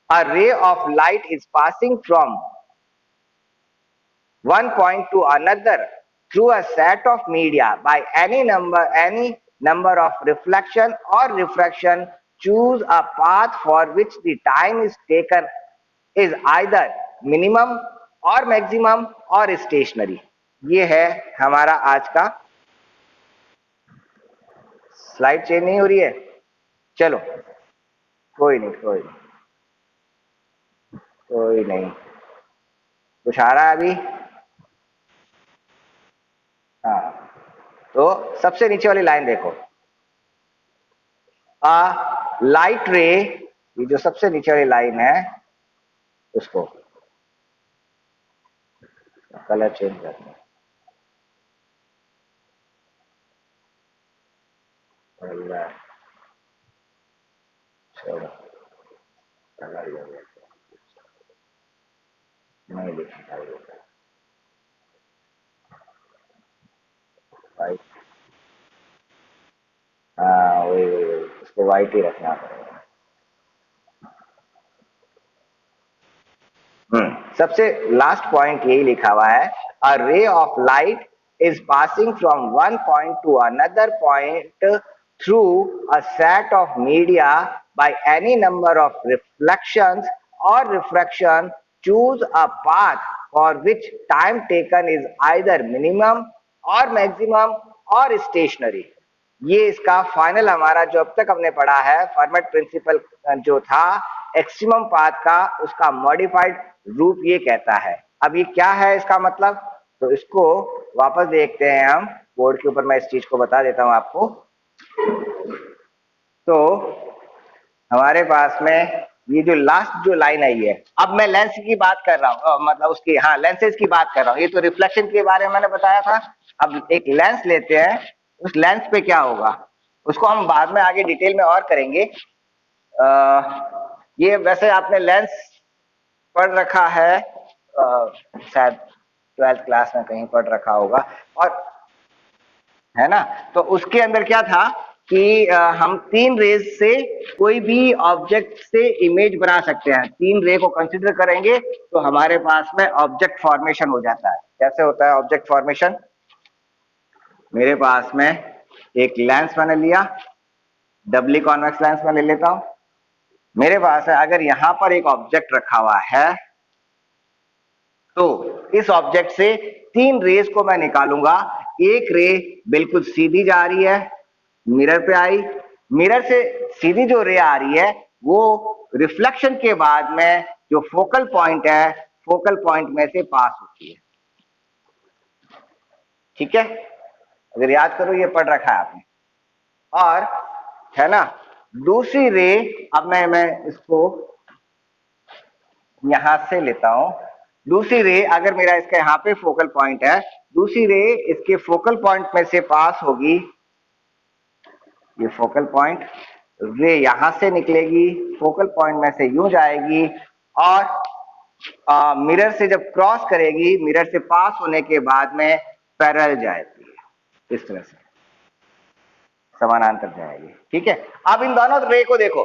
a ray of light is passing from one point to another through a set of media by any number of reflection or refraction choose a path for which the time is taken is either minimum और maximum और stationary. ये है हमारा आज का। Slide change नहीं हो रही है, चलो कोई नहीं कोई नहीं कोई नहीं, कुछ आ रहा है अभी। हाँ, तो सबसे नीचे वाली लाइन देखो, लाइट रे, ये जो सबसे नीचे वाली लाइन है उसको कलर चेंज करते हैं। नहीं लिखा, वाइट, हाँ वही वही वही, उसको वाइट ही रखना पड़ेगा। सबसे लास्ट पॉइंट यही लिखा हुआ है, a ray of light is passing from one point to another point through a set of media by any number of reflections और refraction, choose a path for which time taken is either minimum और maximum और stationary. ये इसका final हमारा जो अब तक हमने पढ़ा है फॉर्मेट प्रिंसिपल जो था एक्सट्रीमम पाथ का, उसका मॉडिफाइड रूप ये कहता है। अब ये क्या है इसका मतलब, तो इसको वापस देखते हैं हम बोर्ड के ऊपर, मैं इस चीज को बता देता हूं आपको। तो हमारे पास में ये जो लास्ट जो लाइन आई है, अब मैं लेंस की बात कर रहा हूँ, मतलब उसकी, हाँ लेंसेज की बात कर रहा हूँ। ये तो रिफ्लेक्शन के बारे में मैंने बताया था। अब एक लेंस लेते हैं, उस लेंस पे क्या होगा उसको हम बाद में आगे डिटेल में और करेंगे। ये वैसे आपने लेंस पढ़ रखा है, शायद 12th क्लास में कहीं पढ़ रखा होगा, और है ना। तो उसके अंदर क्या था कि हम तीन रेज से कोई भी ऑब्जेक्ट से इमेज बना सकते हैं। तीन रे को कंसीडर करेंगे तो हमारे पास में ऑब्जेक्ट फॉर्मेशन हो जाता है। कैसे होता है ऑब्जेक्ट फॉर्मेशन, मेरे पास में एक लेंस मैंने लिया, डबली कॉन्वेक्स लेंस में ले लेता हूं। मेरे पास है, अगर यहां पर एक ऑब्जेक्ट रखा हुआ है तो इस ऑब्जेक्ट से तीन रेज को मैं निकालूंगा। एक रे बिल्कुल सीधी जा रही है, मिरर पे आई, मिरर से सीधी जो रे आ रही है वो रिफ्लेक्शन के बाद में जो फोकल पॉइंट है, फोकल पॉइंट में से पास होती है। ठीक है, अगर याद करो ये पढ़ रखा है आपने, और है ना। दूसरी रे, अब मैं इसको यहां से लेता हूं। दूसरी रे, अगर मेरा इसका यहां पे फोकल पॉइंट है, दूसरी रे इसके फोकल पॉइंट में से पास होगी। ये फोकल पॉइंट, रे यहां से निकलेगी, फोकल पॉइंट में से यूं जाएगी, और मिरर से जब क्रॉस करेगी, मिरर से पास होने के बाद में पैरेलल जाएगी, इस तरह से समानांतर जाएगी। ठीक है, अब इन दोनों रे को देखो,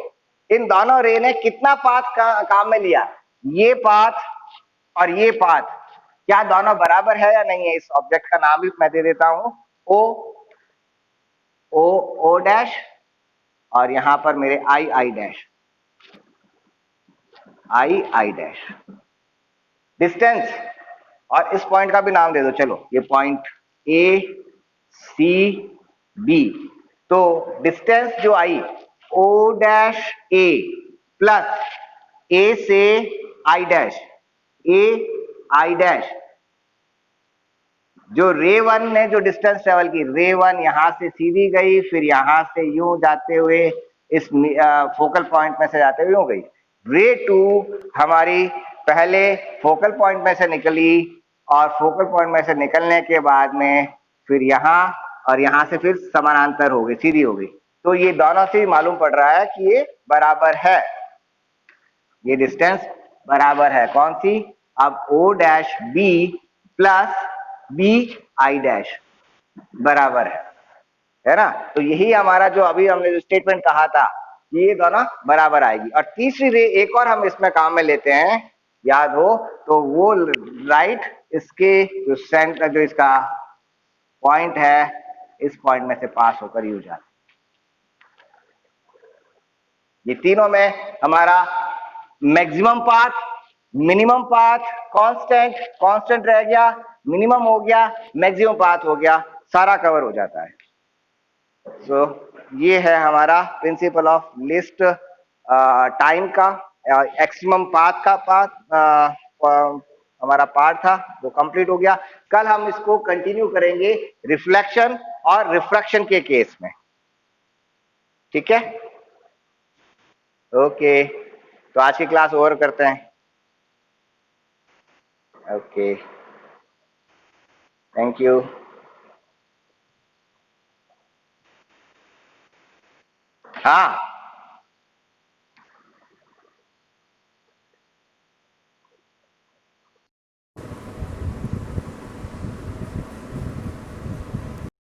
इन दोनों रे ने कितना पाथ काम में लिया, ये पाथ और ये पाथ, क्या दोनों बराबर है या नहीं है। इस ऑब्जेक्ट का नाम भी मैं दे देता हूं ओ, ओ ओ डैश, और यहां पर मेरे i i dash, i i dash. Distance, और इस पॉइंट का भी नाम दे दो, चलो ये पॉइंट ए सी बी। तो डिस्टेंस जो आई ओ डैश ए प्लस ए से I dash, A I dash, जो रे वन ने जो डिस्टेंस ट्रेवल की, रे वन यहां से सीधी गई, फिर यहां से यूं जाते हुए इस फोकल पॉइंट में से जाते हुए यूं गई। रे टू हमारी पहले फोकल पॉइंट में से निकली, और फोकल पॉइंट में से निकलने के बाद में फिर यहां, और यहां से फिर समानांतर हो गई, सीधी हो गई। तो ये दोनों से मालूम पड़ रहा है कि ये बराबर है, ये डिस्टेंस बराबर है। कौन सी, अब o dash b plus b i dash बराबर है ना। तो यही हमारा जो अभी हमने जो स्टेटमेंट कहा था, ये दोनों बराबर आएगी। और तीसरी रे एक और हम इसमें काम में लेते हैं, याद हो तो, वो राइट इसके जो सेंटर, जो इसका पॉइंट है, इस पॉइंट में से पास होकर यूज जाता है। ये तीनों में हमारा maximum path, minimum path constant, constant रह गया, मिनिमम हो गया, मैक्सिमम पाथ हो गया, सारा कवर हो जाता है। सो ये है हमारा प्रिंसिपल ऑफ लिस्ट टाइम का, एक्सिमम पाथ का हमारा पार्ट था वो कंप्लीट हो गया। कल हम इसको कंटिन्यू करेंगे रिफ्लेक्शन और रिफ्रैक्शन के केस में, ठीक है? ओके, तो आज की क्लास ओवर करते हैं। Okay, thank you. हाँ